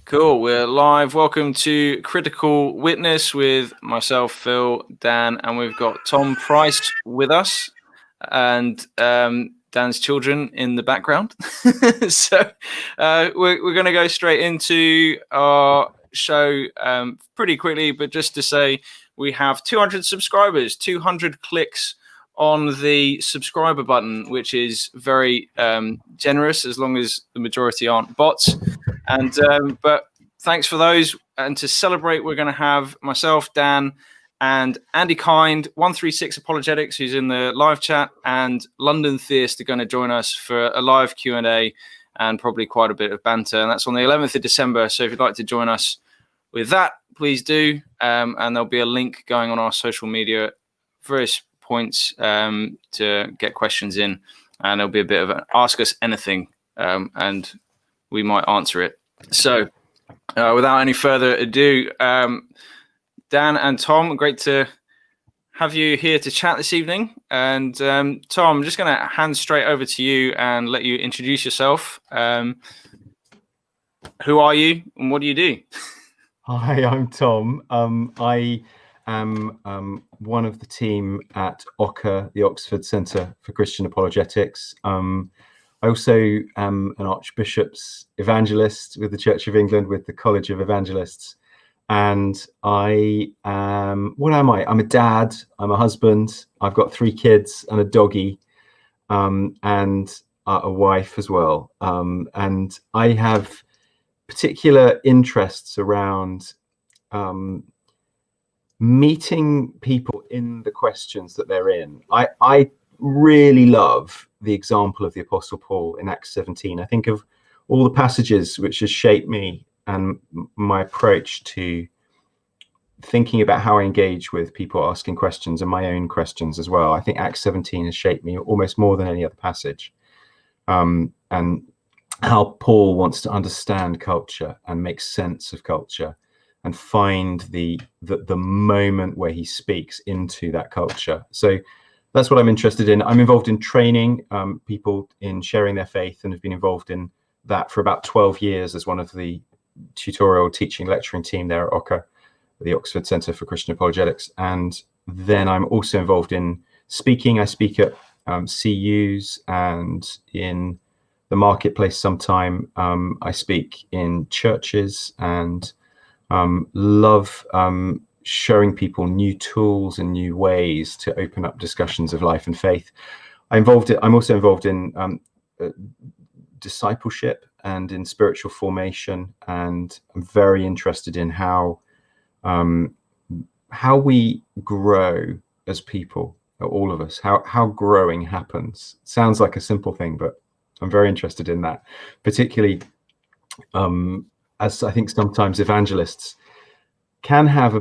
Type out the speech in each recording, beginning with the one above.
Cool, we're live. Welcome to Critical Witness with myself, Phil, Dan, and we've got Tom Price with us and Dan's children in the background. So we're going to go straight into our show pretty quickly, but just to say we have 200 subscribers, 200 clicks on the subscriber button, which is very generous as long as the majority aren't bots. And but thanks for those. And to celebrate, we're going to have myself, Dan, and Andy Kind, 136 Apologetics, who's in the live chat, and London Theist are going to join us for a live Q&A and probably quite a bit of banter. And that's on the 11th of December. So if you'd like to join us with that, please do. And there'll be a link going on our social media at various points to get questions in. And there'll be a bit of an ask us anything, and we might answer it. So without any further ado, Dan and Tom, great to have you here to chat this evening. And Tom, I'm just going to hand straight over to you and let you introduce yourself. Who are you and what do you do? Hi, I'm Tom. I am one of the team at OCA, the Oxford Centre for Christian Apologetics. I also am an Archbishop's Evangelist with the Church of England, with the College of Evangelists. And I am, what am I? I'm a dad, I'm a husband, I've got 3 kids and a doggy, and a wife as well. And I have particular interests around meeting people in the questions that they're in. I really love the example of the Apostle Paul in Acts 17. I think of all the passages which has shaped me and my approach to thinking about how I engage with people asking questions and my own questions as well. I think Acts 17 has shaped me almost more than any other passage. And how Paul wants to understand culture and make sense of culture and find the moment where he speaks into that culture. So that's what I'm interested in. I'm involved in training people in sharing their faith, and have been involved in that for about 12 years as one of the tutorial teaching lecturing team there at OCA, the Oxford Centre for Christian Apologetics. And then I'm also involved in speaking. I speak at CUs and in the marketplace sometime. I speak in churches and love showing people new tools and new ways to open up discussions of life and faith. I'm also involved in discipleship and in spiritual formation, and I'm very interested in how we grow as people, all of us, how growing happens. Sounds like a simple thing, but I'm very interested in that, particularly as I think sometimes evangelists can have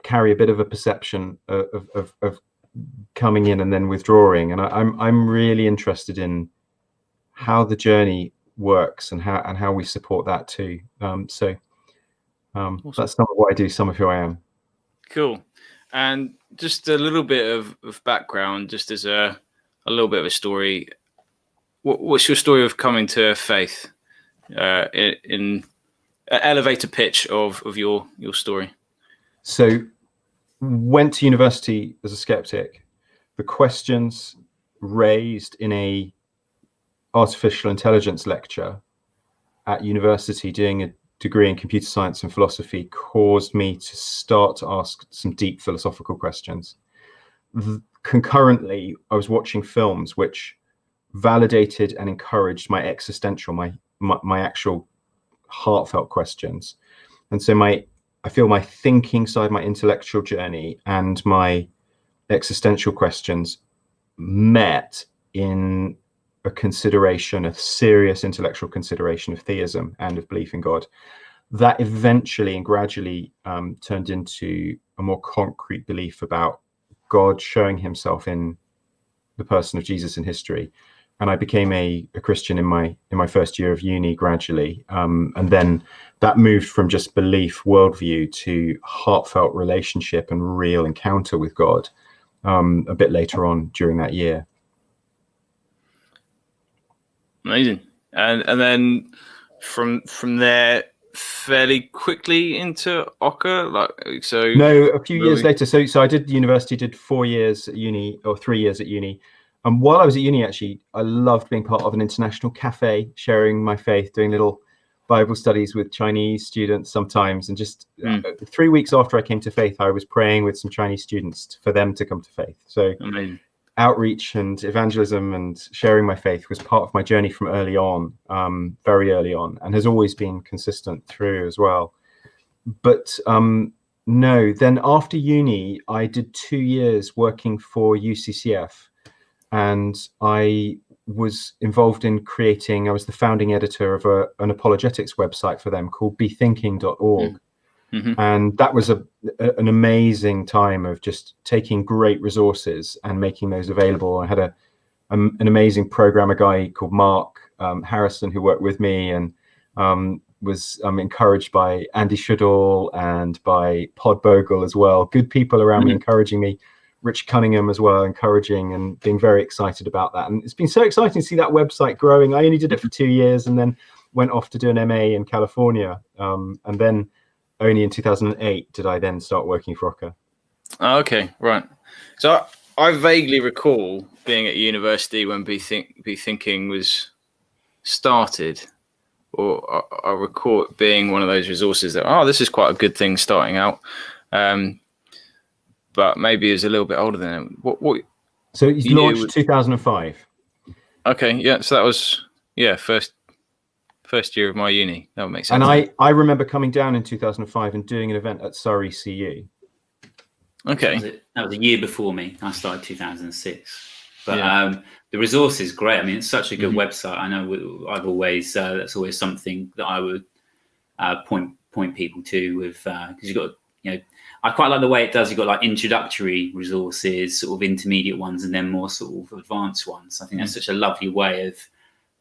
carry a bit of a perception of coming in and then withdrawing, and I'm really interested in how the journey works and how we support that too. Awesome. That's some of what I do, some of who I am. Cool. And just a little bit of background, just as a little bit of a story. What's your story of coming to faith in an elevator pitch of your story? So went to university as a skeptic. The questions raised in a artificial intelligence lecture at university doing a degree in computer science and philosophy caused me to start to ask some deep philosophical questions. Concurrently, I was watching films which validated and encouraged my existential, my actual heartfelt questions. And so I feel my thinking side, my intellectual journey, and my existential questions met in a serious intellectual consideration of theism and of belief in God. That eventually and gradually turned into a more concrete belief about God showing himself in the person of Jesus in history. And I became a Christian in my first year of uni gradually. And then that moved from just belief, worldview, to heartfelt relationship and real encounter with God a bit later on during that year. Amazing. And then from there, fairly quickly into Ocker? Like, so no, a few years later. So I did university, did 4 years at uni, or 3 years at uni. And while I was at uni, actually, I loved being part of an international cafe, sharing my faith, doing little Bible studies with Chinese students sometimes. And just 3 weeks after I came to faith, I was praying with some Chinese students for them to come to faith. So amazing. Outreach and evangelism and sharing my faith was part of my journey from early on, very early on, and has always been consistent through as well. But no, then after uni, I did 2 years working for UCCF, and I was involved in creating, I was the founding editor of an apologetics website for them called bethinking.org. And that was an amazing time of just taking great resources and making those available. I had an amazing programmer guy called Mark Harrison who worked with me, and was encouraged by Andy Shuddle and by Pod Bogle as well. Good people around me encouraging me. Rich Cunningham as well, encouraging and being very excited about that. And it's been so exciting to see that website growing. I only did it for 2 years and then went off to do an MA in California. And then only in 2008 did I then start working for Ocker. Okay, right. So I vaguely recall being at university when Be Thinking was started, or I recall it being one of those resources that, this is quite a good thing starting out. But maybe it's a little bit older than him. What? So it's launched 2005. Okay, yeah. So that was first year of my uni. That would make sense. And I remember coming down in 2005 and doing an event at Surrey CU. Okay, that was a year before me. I started 2006. But the resource is great. I mean, it's such a good website. I know I've always that's always something that I would point people to with because you've got, I quite like the way it does. You've got like introductory resources, sort of intermediate ones, and then more sort of advanced ones. I think that's such a lovely way of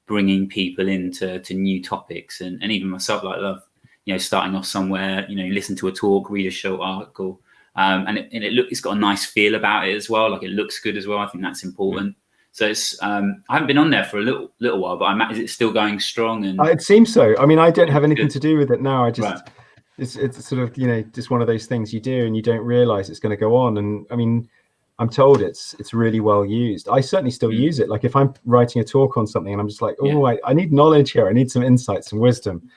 bringing people into new topics, and even myself, like, love, starting off somewhere, listen to a talk, read a short article, and it's got a nice feel about it as well. Like, it looks good as well. I think that's important. So it's I haven't been on there for a little while, but is it still going strong? And it seems so. I mean, I don't have anything to do with it now. I just it's sort of just one of those things you do and you don't realize it's going to go on. And I mean, I'm told it's really well used. I certainly still use it. Like, if I'm writing a talk on something and I'm just like, I need knowledge here, I need some insights, some wisdom,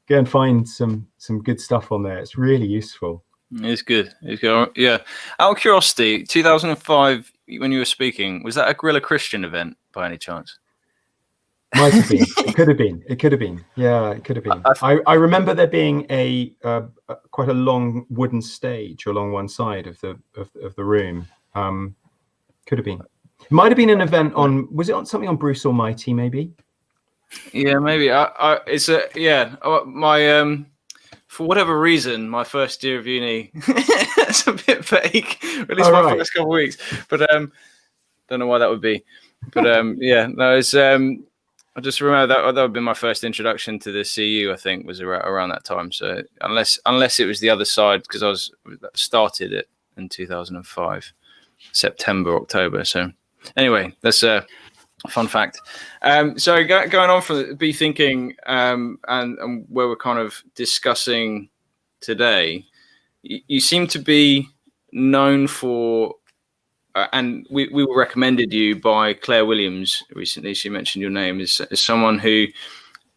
go and find some good stuff on there. It's really useful. It's good. Yeah. Out of curiosity, 2005, when you were speaking, was that a Guerrilla Christian event by any chance? Might have been. It could have been. It could have been. Yeah, it could have been. I remember there being a quite a long wooden stage along one side of the room. Could have been. It might have been an event on. Was it on something on Bruce Almighty? Maybe. Yeah, maybe. My for whatever reason, my first year of uni, it's a bit vague. At least my first couple of weeks, but don't know why that would be. But it's. I just remember that would have been my first introduction to the CU. I think was around that time. So unless it was the other side, because I started it in 2005, September, October. So anyway, that's a fun fact. So going on from Be Thinking and where we're kind of discussing today, you seem to be known for. And we recommended you by Claire Williams recently. She mentioned your name as someone who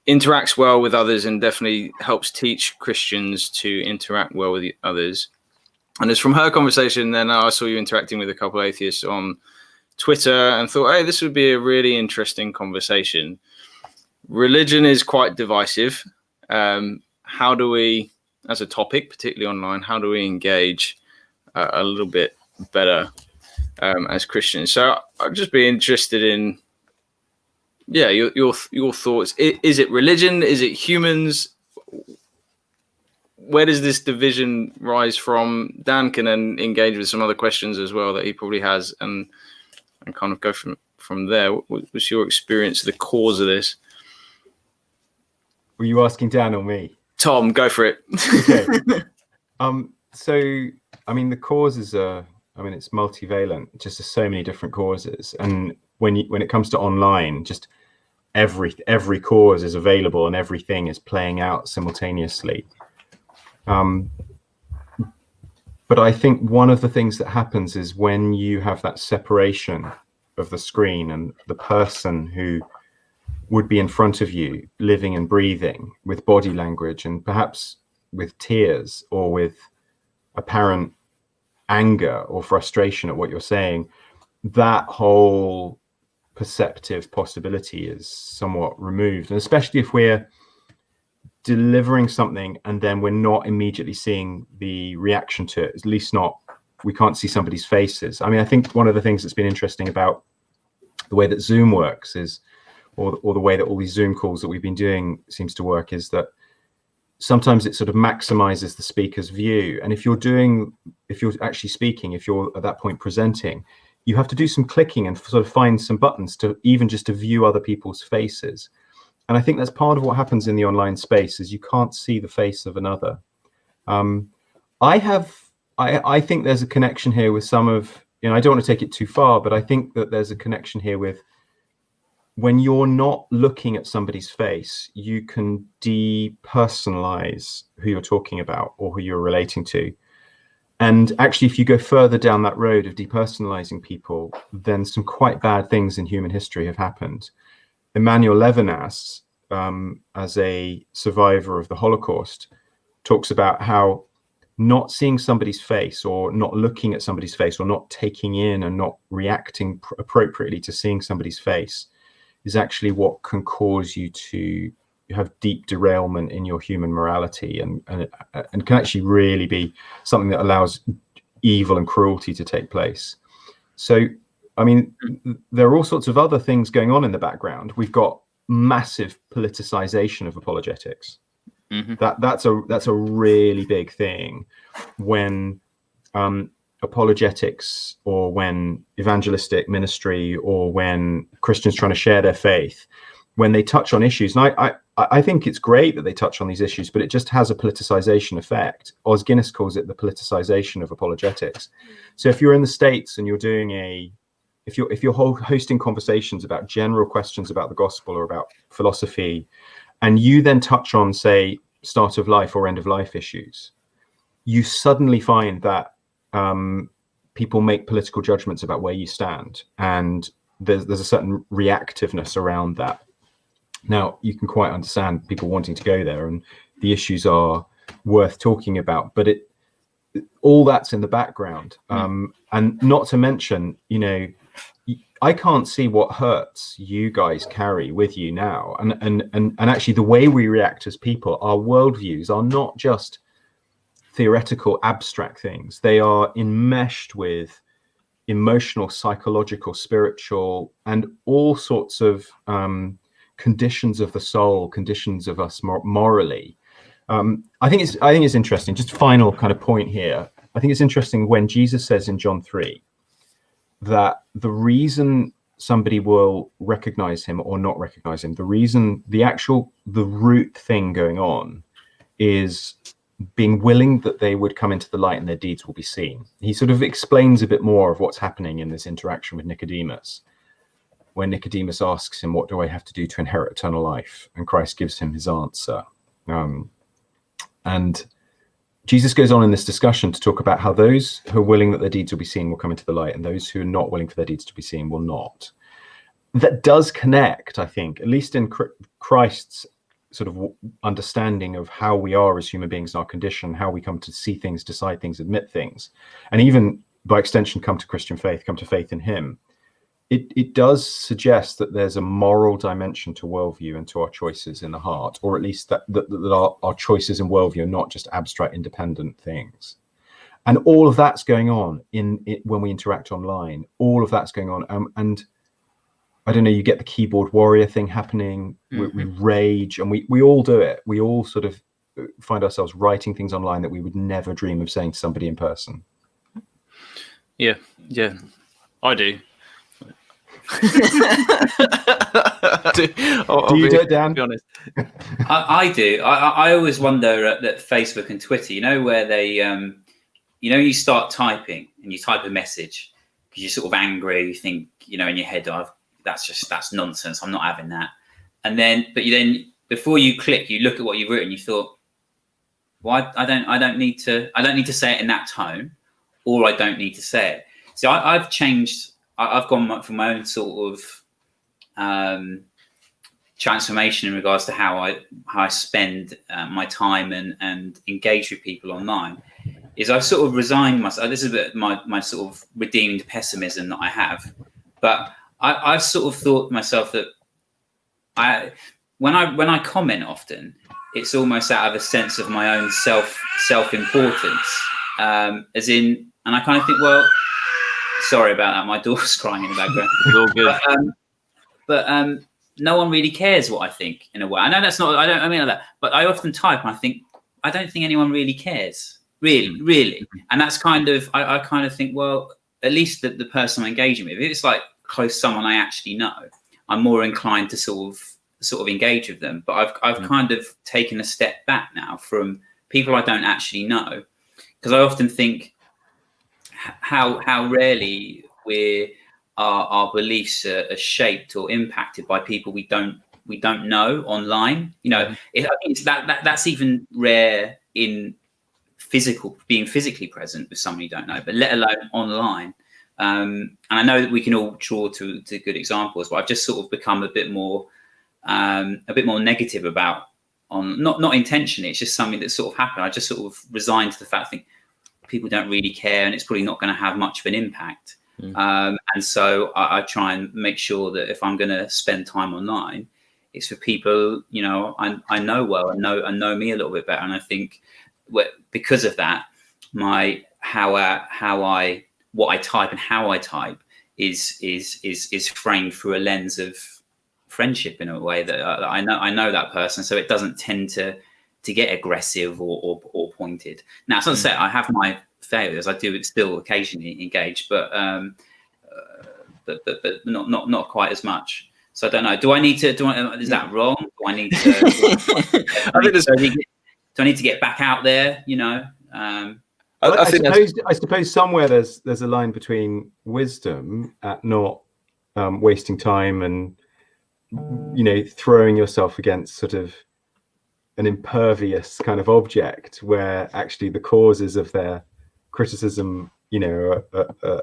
interacts well with others and definitely helps teach Christians to interact well with others. And it's from her conversation, then I saw you interacting with a couple of atheists on Twitter and thought, hey, this would be a really interesting conversation. Religion is quite divisive. How do we, as a topic, particularly online, how do we engage a little bit better as Christians? So I'd just be interested in, your thoughts. Is it religion? Is it humans? Where does this division rise from? Dan can then engage with some other questions as well that he probably has, and kind of go from there. What was your experience, the cause of this? Were you asking Dan or me? Tom, go for it. Okay. So I mean, the causes are. I mean, it's multivalent. Just so many different causes, and when it comes to online, just every cause is available and everything is playing out simultaneously. But I think one of the things that happens is when you have that separation of the screen and the person who would be in front of you, living and breathing with body language and perhaps with tears or with apparent anger or frustration at what you're saying, that whole perceptive possibility is somewhat removed. And especially if we're delivering something and then we're not immediately seeing the reaction to it, at least not, we can't see somebody's faces. I mean, I think one of the things that's been interesting about the way that Zoom works is, or the way that all these Zoom calls that we've been doing seems to work, is that sometimes it sort of maximizes the speaker's view. And if you're actually speaking, if you're at that point presenting, you have to do some clicking and sort of find some buttons to even just to view other people's faces. And I think that's part of what happens in the online space, is you can't see the face of another. I think there's a connection here with some of, I don't want to take it too far, but I think that there's a connection here with, when you're not looking at somebody's face, you can depersonalize who you're talking about or who you're relating to. And actually, if you go further down that road of depersonalizing people, then some quite bad things in human history have happened. Emmanuel Levinas, as a survivor of the Holocaust, talks about how not seeing somebody's face, or not looking at somebody's face, or not taking in and not reacting appropriately to seeing somebody's face is actually what can cause you to have deep derailment in your human morality, and can actually really be something that allows evil and cruelty to take place. So, I mean, there are all sorts of other things going on in the background. We've got massive politicization of apologetics. Mm-hmm. That's a really big thing when apologetics, or when evangelistic ministry, or when Christians trying to share their faith, when they touch on issues. And I think it's great that they touch on these issues, but it just has a politicization effect. Os Guinness calls it the politicization of apologetics. So if you're in the States and you're doing if you're hosting conversations about general questions about the gospel or about philosophy, and you then touch on, say, start of life or end of life issues, you suddenly find that people make political judgments about where you stand, and there's a certain reactiveness around that. Now, you can quite understand people wanting to go there, and the issues are worth talking about, but all that's in the background. And not to mention, I can't see what hurts you guys carry with you now. And actually the way we react as people, our worldviews are not just theoretical, abstract things. They are enmeshed with emotional, psychological, spiritual, and all sorts of conditions of the soul, conditions of us morally. I think it's interesting. Just final kind of point here. I think it's interesting when Jesus says in John 3 that the reason somebody will recognize him or not recognize him, the root thing going on is being willing that they would come into the light and their deeds will be seen. He sort of explains a bit more of what's happening in this interaction with Nicodemus, when Nicodemus asks him, what do I have to do to inherit eternal life? And Christ gives him his answer. And Jesus goes on in this discussion to talk about how those who are willing that their deeds will be seen will come into the light, and those who are not willing for their deeds to be seen will not. That does connect, I think, at least in Christ's sort of understanding of how we are as human beings in our condition, how we come to see things, decide things, admit things, and even by extension come to Christian faith, come to faith in him. It does suggest that there's a moral dimension to worldview and to our choices in the heart, or at least that our choices in worldview are not just abstract, independent things. And all of that's going on when we interact online. All of that's going on. And I don't know, you get the keyboard warrior thing happening. Mm-hmm. We rage, and we all do it. We all sort of find ourselves writing things online that we would never dream of saying to somebody in person. Yeah, I do. Do you do it, Dan? Be honest. I do. I always wonder at Facebook and Twitter, where they, you start typing and you type a message because you're sort of angry. You think, in your head, that's nonsense. I'm not having that. and then before you click, you look at what you've written. You thought, well, I don't need to say it in that tone, or I don't need to say it. So I've changed. I've gone from my own sort of transformation in regards to how I spend my time and engage with people online. Is I've sort of resigned myself. This is a bit my sort of redeemed pessimism that I have, but I've sort of thought to myself that when I comment often, it's almost out of a sense of my own self-importance, as in, and I kind of think, well, sorry about that, my daughter's crying in the background. It's all good. But no one really cares what I think, in a way. I know that's not, I mean like that, but I often type and I think, I don't think anyone really cares, really. And that's kind of, I kind of think, well, at least the person I'm engaging with, if it's like close someone I actually know, I'm more inclined to sort of engage with them. But I've kind of taken a step back now from people I don't actually know, because I often think how rarely our beliefs are shaped or impacted by people we don't know online. You know, I think it's that's even rare in being physically present with someone you don't know, but let alone online. And I know that we can all draw to good examples, but I've just sort of become a bit more negative about, not intentionally. It's just something that sort of happened. I just sort of resigned to the fact, I think people don't really care, and it's probably not going to have much of an impact. And so I try and make sure that if I'm going to spend time online, it's for people, you know, I know well and know me a little bit better. And I think because of that, what I type and how I type is framed through a lens of friendship, in a way that I know that person, so it doesn't tend to get aggressive or pointed. Now, it's not to say I have my failures. I do still occasionally engage, but not quite as much. So I don't know. Is that wrong? Do I need to? Do I need to get back out there? You know. I suppose somewhere there's a line between wisdom at not wasting time and, you know, throwing yourself against sort of an impervious kind of object, where actually the causes of their criticism, you know,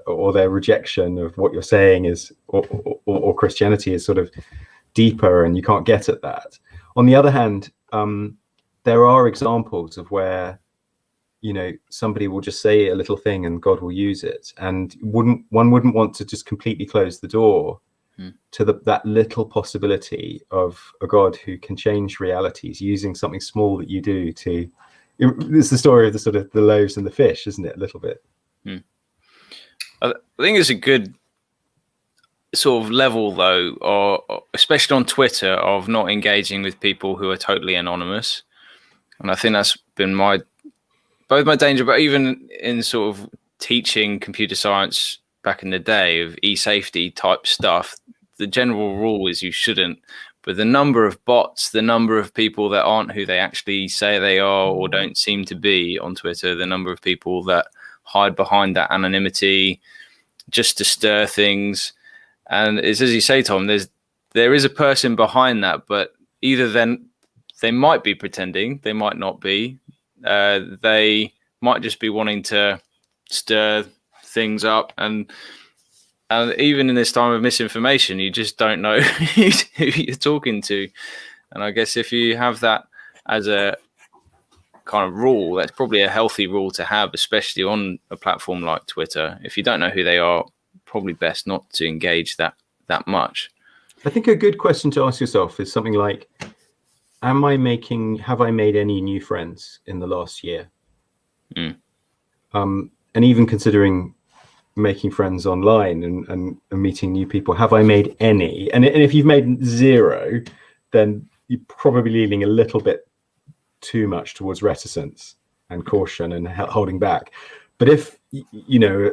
or their rejection of what you're saying is, or Christianity is sort of deeper, and you can't get at that. On the other hand, there are examples of where, you know, somebody will just say a little thing and God will use it, and one wouldn't want to just completely close the door to that little possibility of a God who can change realities using something small that you do to. It's the story of the sort of the loaves and the fish, isn't it? A little bit. I think it's a good sort of level, though, or especially on Twitter, of not engaging with people who are totally anonymous. And I think that's been both my danger, but even in sort of teaching computer science back in the day of e-safety type stuff, the general rule is you shouldn't. But the number of bots, the number of people that aren't who they actually say they are or don't seem to be on Twitter, the number of people that hide behind that anonymity just to stir things. And it's, as you say, Tom, there is a person behind that, but either then they might be pretending, they might not be. They might just be wanting to stir things up, and even in this time of misinformation, you just don't know who you're talking to. And I guess if you have that as a kind of rule, that's probably a healthy rule to have, especially on a platform like Twitter. If you don't know who they are, probably best not to engage that much. I think a good question to ask yourself is something like, have I made any new friends in the last year? And even considering making friends online and meeting new people, have I made any? And if you've made zero, then you're probably leaning a little bit too much towards reticence and caution and holding back. But if, you know,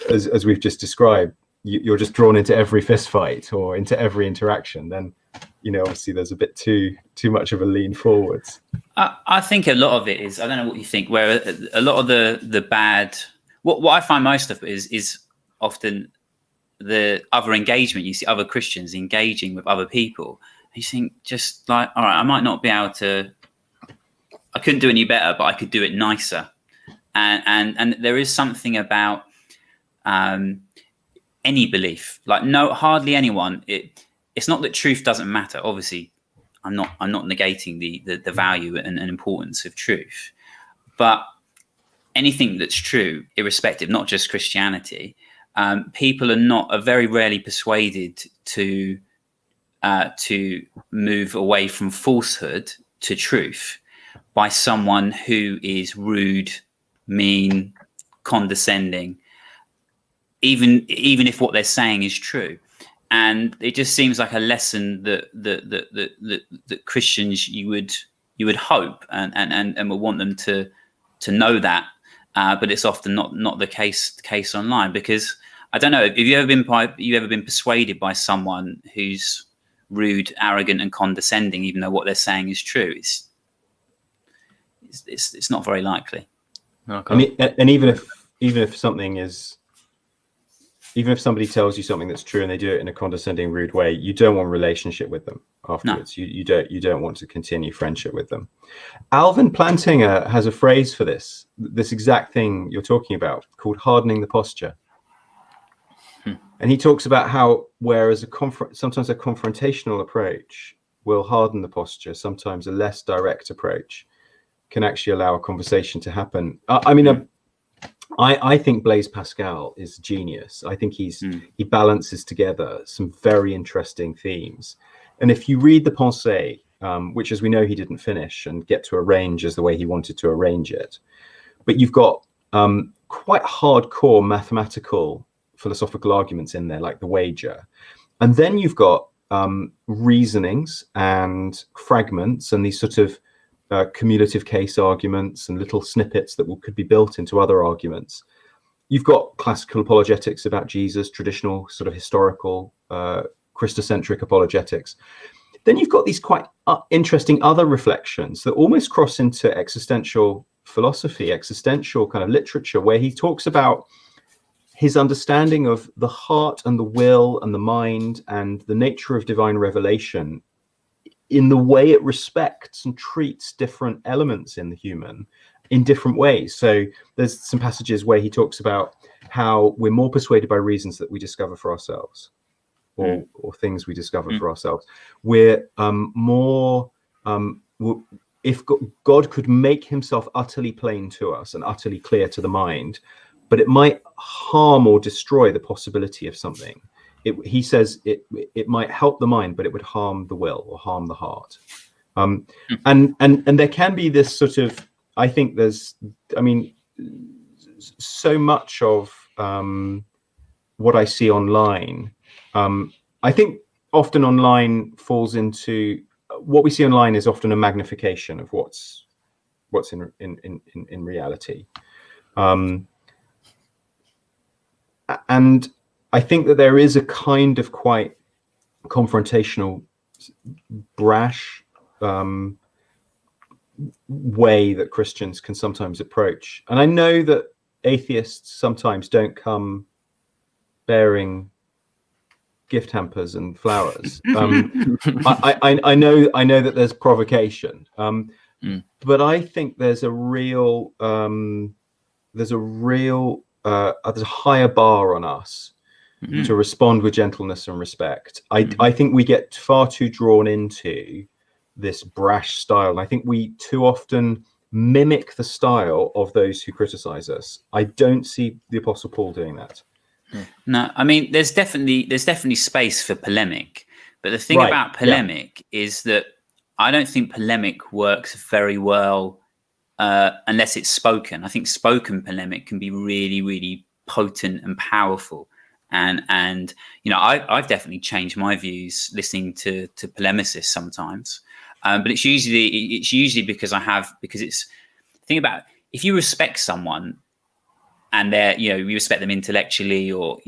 as we've just described, you're just drawn into every fist fight or into every interaction, then, you know, obviously there's a bit too much of a lean forwards. I think a lot of it is, I don't know what you think, where a lot of the bad, what I find most of it is often the other engagement. You see other Christians engaging with other people, You think, just like, all right, I might not be able to, I couldn't do any better, but I could do it nicer. And there is something about any belief, like hardly anyone. It's not that truth doesn't matter. Obviously, I'm not negating the value and importance of truth, but anything that's true, irrespective, not just Christianity, people are very rarely persuaded to move away from falsehood to truth by someone who is rude, mean, condescending, even if what they're saying is true. And it just seems like a lesson that Christians you would hope and would want them to know that, but it's often not the case online. Because I don't know, have you ever been persuaded by someone who's rude, arrogant, and condescending, even though what they're saying is true? It's not very likely. Okay. And even if something is, even if somebody tells you something that's true and they do it in a condescending, rude way, you don't want a relationship with them afterwards. No. You don't want to continue friendship with them. Alvin Plantinga has a phrase for this exact thing you're talking about, called hardening the posture. And he talks about how, whereas sometimes a confrontational approach will harden the posture, sometimes a less direct approach can actually allow a conversation to happen. I think Blaise Pascal is genius. I think he balances together some very interesting themes. And if you read the Pensée, which, as we know, he didn't finish and get to arrange as the way he wanted to arrange it, but you've got quite hardcore mathematical philosophical arguments in there, like the wager. And then you've got reasonings and fragments and these sort of cumulative case arguments and little snippets that could be built into other arguments. You've got classical apologetics about Jesus, traditional sort of historical Christocentric apologetics. Then you've got these quite interesting other reflections that almost cross into existential philosophy, existential kind of literature, where he talks about his understanding of the heart and the will and the mind and the nature of divine revelation in the way it respects and treats different elements in the human in different ways. So there's some passages where he talks about how we're more persuaded by reasons that we discover for ourselves, or things we discover for ourselves. We're if God could make himself utterly plain to us and utterly clear to the mind, but it might harm or destroy the possibility of something. He says it might help the mind, but it would harm the will or harm the heart. And there can be this sort of, I think so much of what I see online, I think often online falls into, what we see online is often a magnification of what's in reality. And I think that there is a kind of quite confrontational, brash way that Christians can sometimes approach. And I know that atheists sometimes don't come bearing gift hampers and flowers. I know that there's provocation, but I think there's a higher bar on us to respond with gentleness and respect. I think we get far too drawn into this brash style. I think we too often mimic the style of those who criticize us. I don't see the Apostle Paul doing that. No, I mean, there's definitely space for polemic, but the thing about polemic is that I don't think polemic works very well unless it's spoken. I think spoken polemic can be really, really potent and powerful. And you know, I've definitely changed my views listening to polemicists sometimes, but it's usually because it's, think about, if you respect someone and you respect them intellectually or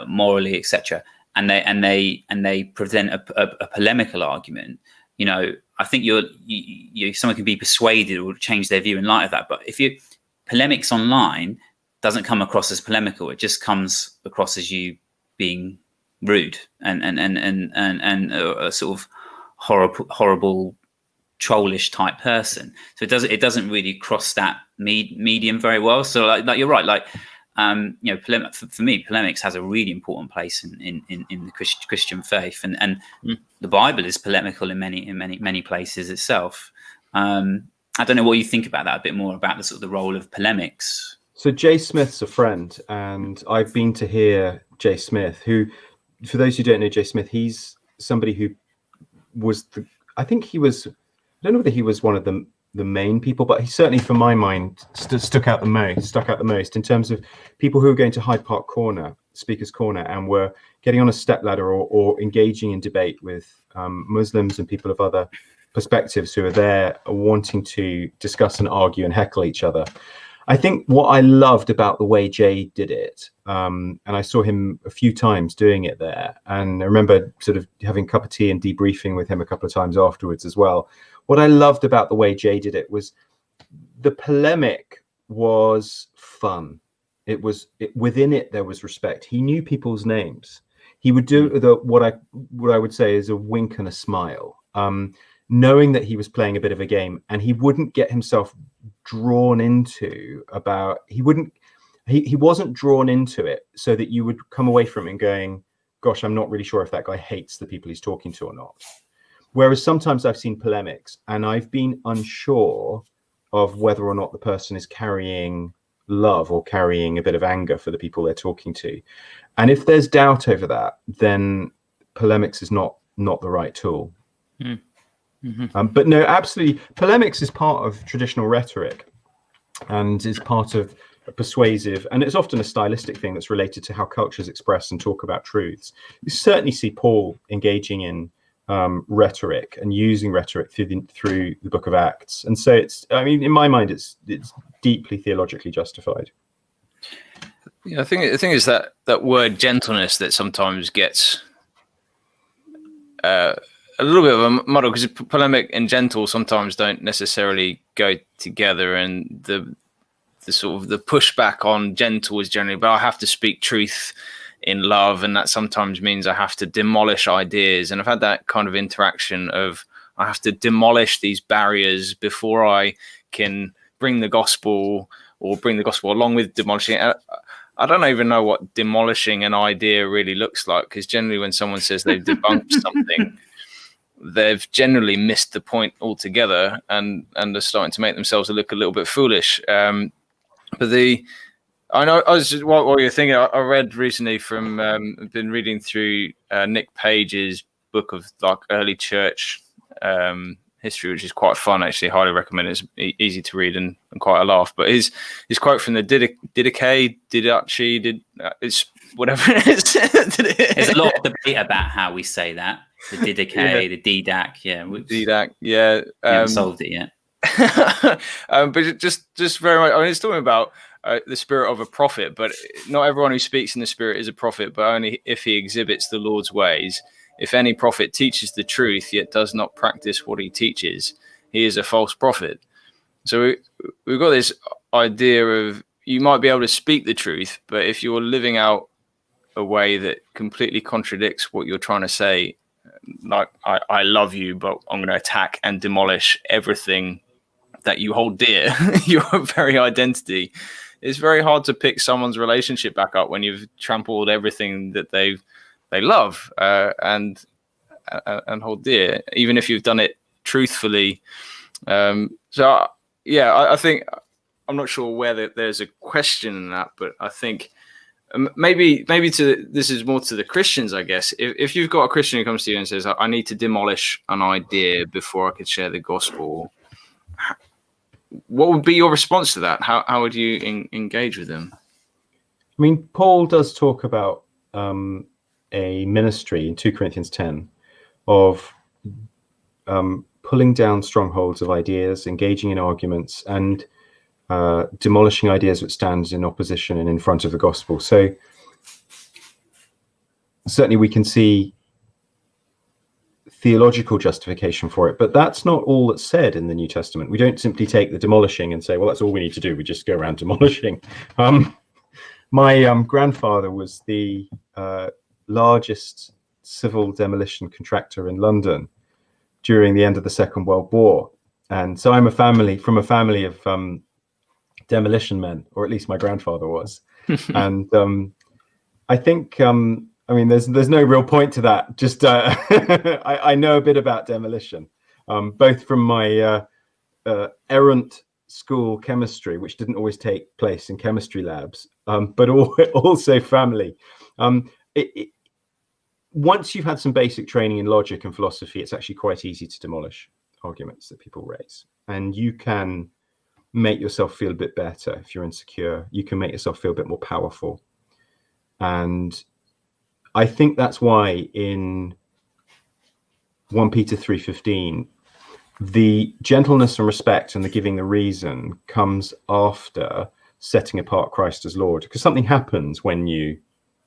morally, etc., and they present a polemical argument, I think someone can be persuaded or change their view in light of that. But if polemics online doesn't come across as polemical, it just comes across as you being rude and sort of horrible trollish type person. So it doesn't really cross that medium very well. So like you're right, like for me, polemics has a really important place in the Christian faith, and the Bible is polemical in many places itself. I don't know what you think about that, a bit more about the sort of the role of polemics. So Jay Smith's a friend, and I've been to hear Jay Smith, who, for those who don't know Jay Smith, he's somebody who was I don't know whether he was one of the main people, but he certainly, for my mind, stuck out the most in terms of people who were going to Hyde Park Corner, Speaker's Corner, and were getting on a stepladder or engaging in debate with Muslims and people of other perspectives who are there wanting to discuss and argue and heckle each other. I think what I loved about the way Jay did it, and I saw him a few times doing it there, and I remember sort of having a cup of tea and debriefing with him a couple of times afterwards as well. What I loved about the way Jay did it was the polemic was fun. Within it there was respect. He knew people's names. He would do what I would say is a wink and a smile, knowing that he was playing a bit of a game, and he wouldn't get himself drawn into he wasn't drawn into it so that you would come away from it and going, gosh, I'm not really sure if that guy hates the people he's talking to or not. Whereas sometimes I've seen polemics and I've been unsure of whether or not the person is carrying love or carrying a bit of anger for the people they're talking to. And if there's doubt over that, then polemics is not the right tool. But no, absolutely, polemics is part of traditional rhetoric and is part of a persuasive, and it's often a stylistic thing that's related to how cultures express and talk about truths. You certainly see Paul engaging in rhetoric and using rhetoric through the book of Acts, and so it's, I mean, in my mind, it's deeply theologically justified. Yeah, I think the thing is that word gentleness that sometimes gets a little bit of a muddle, because polemic and gentle sometimes don't necessarily go together, and the sort of the pushback on gentle is generally, but I have to speak truth in love, and that sometimes means I have to demolish ideas. And I've had that kind of interaction of I have to demolish these barriers before I can bring the gospel, or bring the gospel along with demolishing it. I don't even know what demolishing an idea really looks like, because generally when someone says they've debunked something, they've generally missed the point altogether, and are starting to make themselves look a little bit foolish. I know I was just, what you're thinking. I read recently from been reading through Nick Page's book of like early church history, which is quite fun, actually. Highly recommend it. It's easy to read and quite a laugh. But his quote from the Didache, it's whatever it is. There's a lot of debate about how we say that. The Didache, the Didac, Didac, yeah. Haven't solved it yet. But just very much, I mean, it's talking about the spirit of a prophet, but not everyone who speaks in the spirit is a prophet, but only if he exhibits the Lord's ways. If any prophet teaches the truth, yet does not practice what he teaches, he is a false prophet. So we've got this idea of you might be able to speak the truth, but if you're living out a way that completely contradicts what you're trying to say, like I love you, but I'm going to attack and demolish everything that you hold dear, your very identity. It's very hard to pick someone's relationship back up when you've trampled everything that they love and hold dear, even if you've done it truthfully. So yeah, I think, I'm not sure whether there's a question in that, but I think maybe this is more to the Christians, I guess. If you've got a Christian who comes to you and says, I need to demolish an idea before I could share the gospel, what would be your response to that? How would you engage with them? I mean, Paul does talk about a ministry in 2 Corinthians 10 of pulling down strongholds of ideas, engaging in arguments, and demolishing ideas which stand in opposition and in front of the gospel. So certainly we can see theological justification for it, but that's not all that's said in the New Testament. We don't simply take the demolishing and say, well, that's all we need to do. We just go around demolishing. My grandfather was the largest civil demolition contractor in London, during the end of the Second World War. And so I'm from a family of demolition men, or at least my grandfather was. And I think, there's no real point to that. Just I know a bit about demolition, both from my errant school chemistry, which didn't always take place in chemistry labs, but also family. Once you've had some basic training in logic and philosophy, it's actually quite easy to demolish arguments that people raise, and you can make yourself feel a bit better if you're insecure. You can make yourself feel a bit more powerful. And I think that's why in 1 Peter 3:15, the gentleness and respect and the giving the reason comes after setting apart Christ as Lord, because something happens when you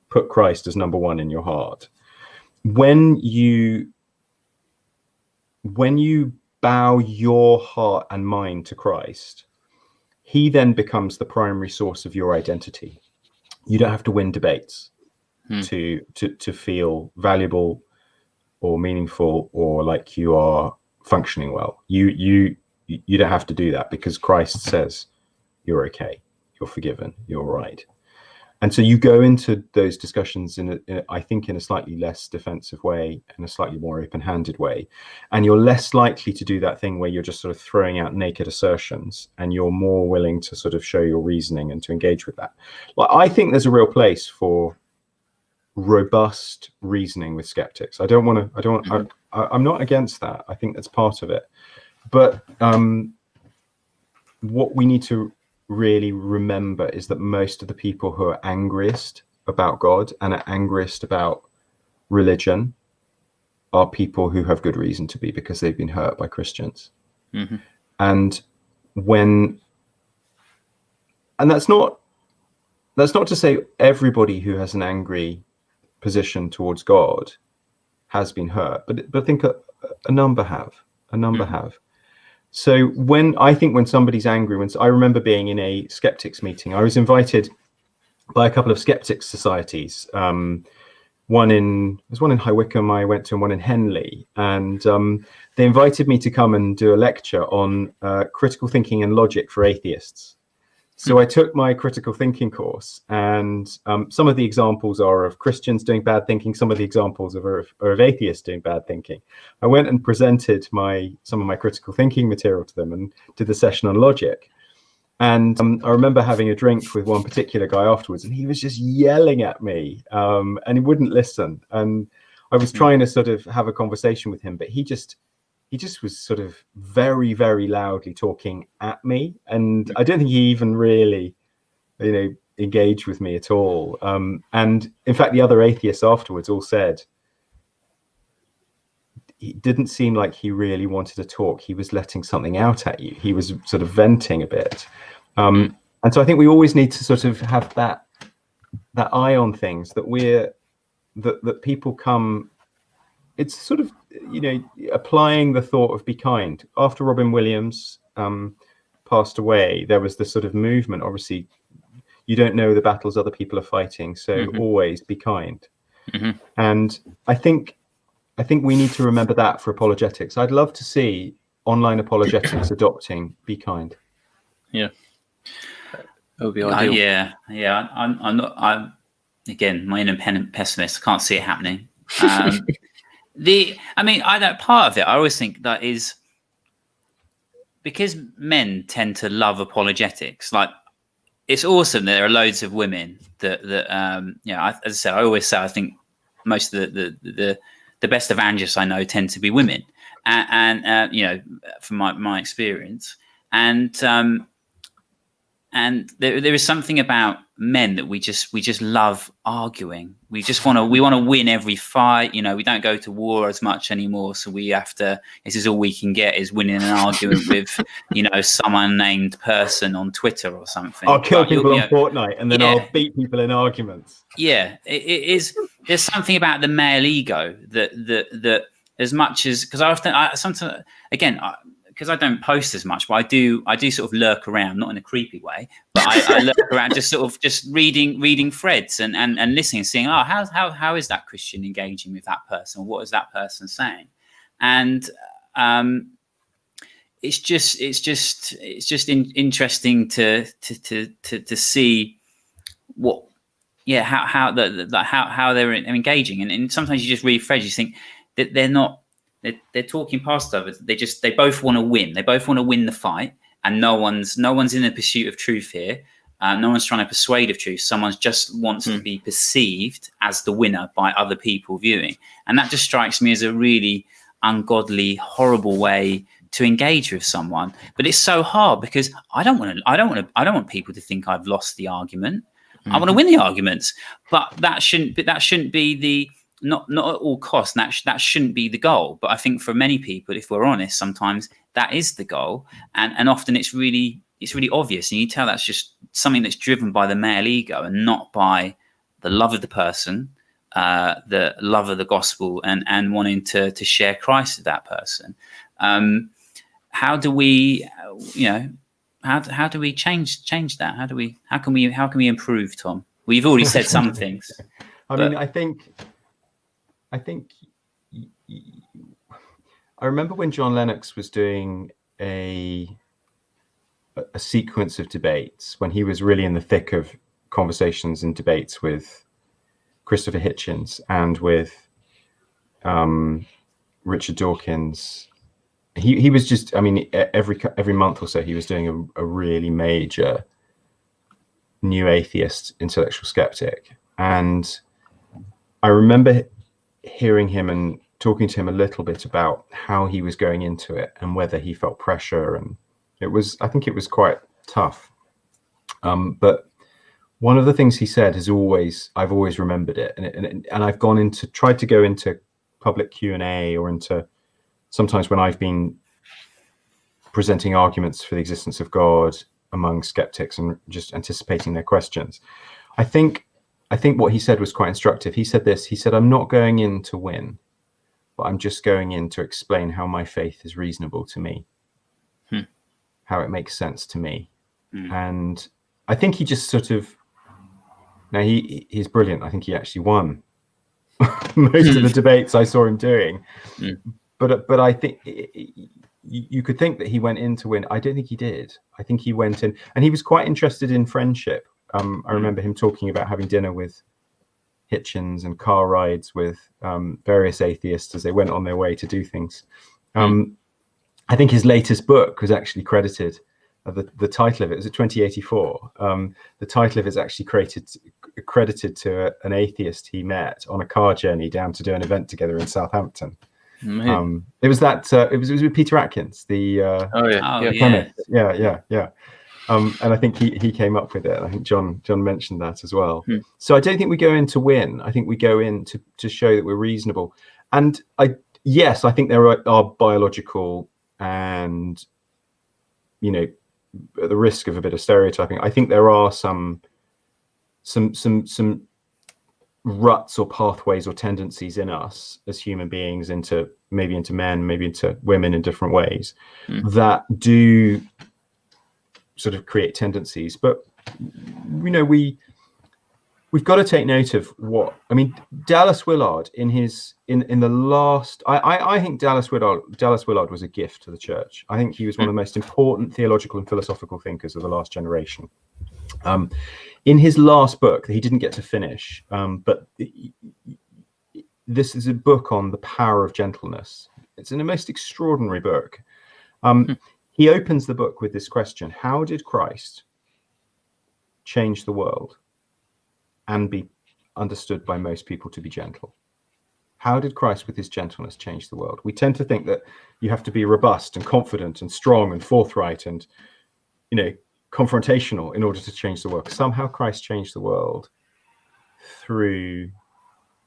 put Christ as number one in your heart. When you bow your heart and mind to Christ, he then becomes the primary source of your identity. You don't have to win debates to feel valuable or meaningful or like you are functioning well. You don't have to do that, because Christ says you're okay, you're forgiven, you're right. And so you go into those discussions I think in a slightly less defensive way, in a slightly more open-handed way, and you're less likely to do that thing where you're just sort of throwing out naked assertions, and you're more willing to sort of show your reasoning and to engage with that. Well, I think there's a real place for robust reasoning with skeptics. I'm not against that. I think that's part of it. But what we need to really remember is that most of the people who are angriest about God and are angriest about religion are people who have good reason to be, because they've been hurt by Christians. And that's not to say everybody who has an angry position towards God has been hurt, but I think a number have. So when somebody's angry, I remember being in a skeptics meeting, I was invited by a couple of skeptics societies. One in High Wycombe I went to, and one in Henley, and they invited me to come and do a lecture on critical thinking and logic for atheists. So I took my critical thinking course, and some of the examples are of Christians doing bad thinking. Some of the examples are of atheists doing bad thinking. I went and presented some of my critical thinking material to them and did a session on logic. And I remember having a drink with one particular guy afterwards, and he was just yelling at me, and he wouldn't listen. And I was trying to sort of have a conversation with him, but he just was sort of very, very loudly talking at me. And I don't think he even really, engaged with me at all. And in fact, the other atheists afterwards all said, it didn't seem like he really wanted to talk. He was letting something out at you. He was sort of venting a bit. And so I think we always need to sort of have that eye on things, that people come. It's sort of, applying the thought of be kind. After Robin Williams passed away, there was this sort of movement. Obviously, you don't know the battles other people are fighting, so always be kind. And I think we need to remember that for apologetics. I'd love to see online apologetics adopting be kind. Yeah, that would be ideal. I'm again, my independent pessimist. I can't see it happening. Part of it, I always think that is because men tend to love apologetics. Like, it's awesome that there are loads of women that as I said, I always say, I think most of the best evangelists I know tend to be women, and from my experience, and there is something about men that we just love arguing. We want to win every fight. We don't go to war as much anymore, so we have to. This is all we can get is winning an argument with some unnamed person on Twitter or something. I'll kill people on Fortnite, and then I'll beat people in arguments. Yeah, it is. There's something about the male ego that as much as, because because I don't post as much, but I do sort of lurk around, not in a creepy way, but I lurk around just reading threads and listening, seeing, how is that Christian engaging with that person? What is that person saying? And it's just interesting to see what, how they're engaging, and sometimes you just read threads, you think that they're talking past others. They both want to win. They both want to win the fight, and no one's in the pursuit of truth here. No one's trying to persuade of truth. Someone just wants to be perceived as the winner by other people viewing, and that just strikes me as a really ungodly, horrible way to engage with someone. But it's so hard because I don't want people to think I've lost the argument. I want to win the arguments, but that shouldn't be the not at all costs. That shouldn't be the goal. But I think for many people, if we're honest, sometimes that is the goal, and often it's really obvious, and you tell that's just something that's driven by the male ego and not by the love of the person, the love of the gospel, and wanting to share Christ with that person. How do we, how do we change that? How can we improve, Tom? We've already said some things. I remember when John Lennox was doing a sequence of debates, when he was really in the thick of conversations and debates with Christopher Hitchens and with Richard Dawkins. He was just, every month or so he was doing a really major new atheist intellectual skeptic. And I remember hearing him and talking to him a little bit about how he was going into it and whether he felt pressure. And I think it was quite tough. But one of the things he said I've always remembered it. And I've tried to go into public Q&A or into, sometimes when I've been presenting arguments for the existence of God among skeptics and just anticipating their questions, I think what he said was quite instructive. He said this, he said, I'm not going in to win, but I'm just going in to explain how my faith is reasonable to me, how it makes sense to me. And I think he just sort of, now he's brilliant. I think he actually won most of the debates I saw him doing. But I think you could think that he went in to win. I don't think he did. I think he went in, and he was quite interested in friendship. I remember him talking about having dinner with Hitchens and car rides with various atheists as they went on their way to do things. I think his latest book was actually credited. The title of it was 2084. The title of it is actually credited to an atheist he met on a car journey down to do an event together in Southampton. It was with Peter Atkins, the chemist. Yeah. And I think he came up with it. I think John mentioned that as well. So I don't think we go in to win. I think we go in to show that we're reasonable. And I think there are biological and, at the risk of a bit of stereotyping, I think there are some ruts or pathways or tendencies in us as human beings into men, maybe into women in different ways that do sort of create tendencies. But we've got to take note of Dallas Willard in the last, I think Dallas Willard was a gift to the church. I think he was one of the most important theological and philosophical thinkers of the last generation. In his last book that he didn't get to finish, but this is a book on the power of gentleness. It's a most extraordinary book. He opens the book with this question: how did Christ change the world and be understood by most people to be gentle? How did Christ with his gentleness change the world? We tend to think that you have to be robust and confident and strong and forthright and confrontational in order to change the world. Somehow Christ changed the world through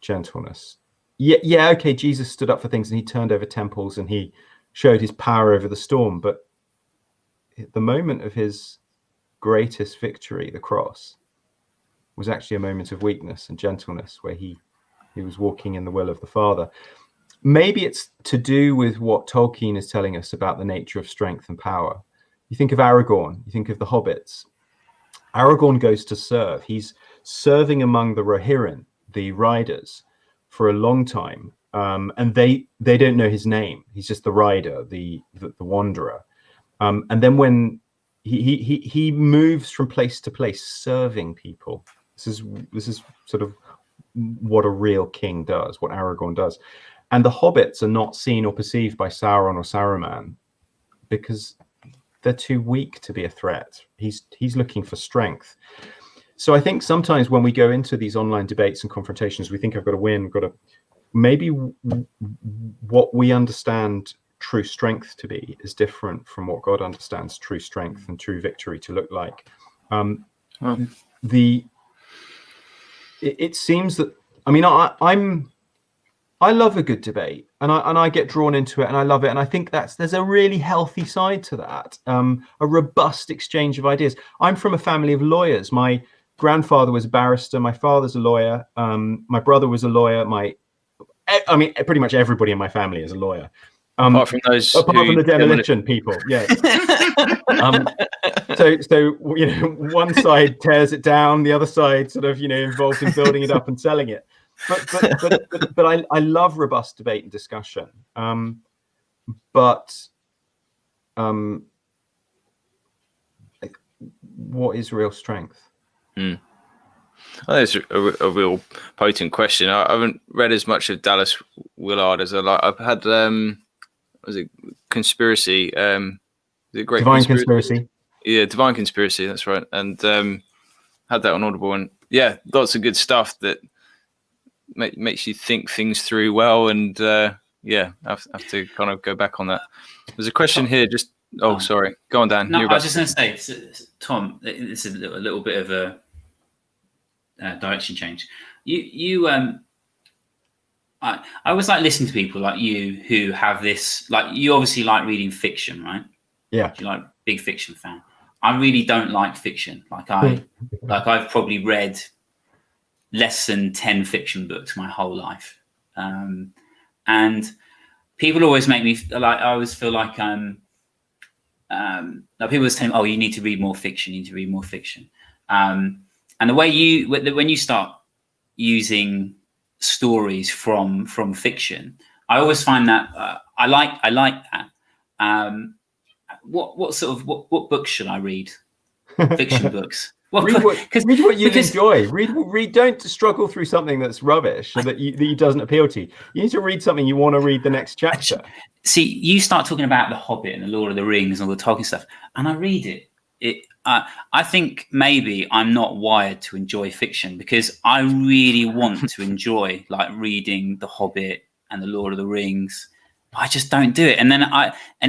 gentleness. Okay, Jesus stood up for things and he turned over temples and he showed his power over the storm, but the moment of his greatest victory, the cross, was actually a moment of weakness and gentleness where he was walking in the will of the Father. Maybe it's to do with what Tolkien is telling us about the nature of strength and power. You think of Aragorn, you think of the hobbits. Aragorn goes to serve. He's serving among the Rohirrim, the riders, for a long time. and they don't know his name. He's just the rider, the wanderer. And then when he moves from place to place, serving people. This is sort of what a real king does, what Aragorn does. And the hobbits are not seen or perceived by Sauron or Saruman because they're too weak to be a threat. He's looking for strength. So I think sometimes when we go into these online debates and confrontations, we think I've got to win, maybe what we understand true strength to be is different from what God understands true strength and true victory to look like. It seems that, I mean, I love a good debate, and I get drawn into it, and I love it, and I think there's a really healthy side to that, a robust exchange of ideas. I'm from a family of lawyers. My grandfather was a barrister. My father's a lawyer. My brother was a lawyer. Pretty much everybody in my family is a lawyer. Apart from the demolition people, yeah. So one side tears it down, the other side sort of involved in building it up and selling it. But I love robust debate and discussion. But what is real strength? That's a real potent question. I haven't read as much of Dallas Willard as I like. I've had was it Conspiracy? Is it Great Divine Conspiracy? Yeah, Divine Conspiracy. That's right. And had that on Audible, and yeah, lots of good stuff that makes you think things through well. And yeah, I have to kind of go back on that. There's a question here. Sorry, go on, Dan. No, I was just going to say, Tom, this is a little bit of a direction change. I always like listening to people like you who have this, like, you obviously like reading fiction, right? Yeah. You're like big fiction fan. I really don't like fiction. I've probably read less than 10 fiction books my whole life. And people always make me like, I always feel like like people always tell me, oh, you need to read more fiction, and the way when you start using stories from fiction, I always find that I like that. What books should I read? Fiction books. Read what you enjoy. Read. Don't struggle through something that's rubbish that doesn't appeal to you. You need to read something you want to read the next chapter. See, you start talking about The Hobbit and The Lord of the Rings and all the Tolkien stuff, and I read it. I think maybe I'm not wired to enjoy fiction because I really want to enjoy like reading The Hobbit and The Lord of the Rings. I just don't do it. And then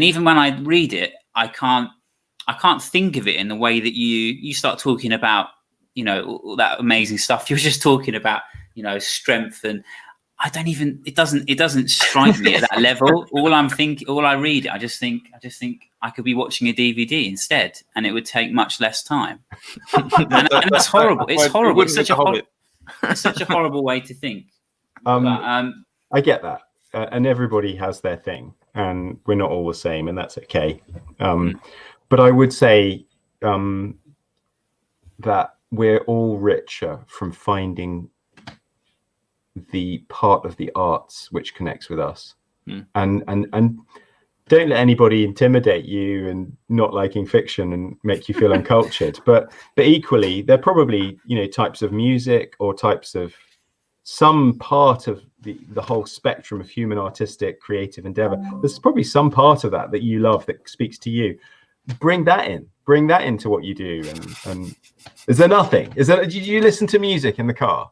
even when I read it, I can't think of it in the way that you start talking about, all that amazing stuff. You're just talking about, strength, and it doesn't strike me at that level. All I read, I just think I could be watching a DVD instead, and it would take much less time. and that's horrible. It's horrible. It's such a horrible way to think. I get that. And everybody has their thing, and we're not all the same, and that's okay. But I would say that we're all richer from finding the part of the arts which connects with us, and don't let anybody intimidate you and not liking fiction and make you feel uncultured. But equally, there are probably types of music or types of some part of the whole spectrum of human artistic creative endeavor. There's probably some part of that you love that speaks to you. Bring that into what you do. And is there nothing? Do you listen to music in the car?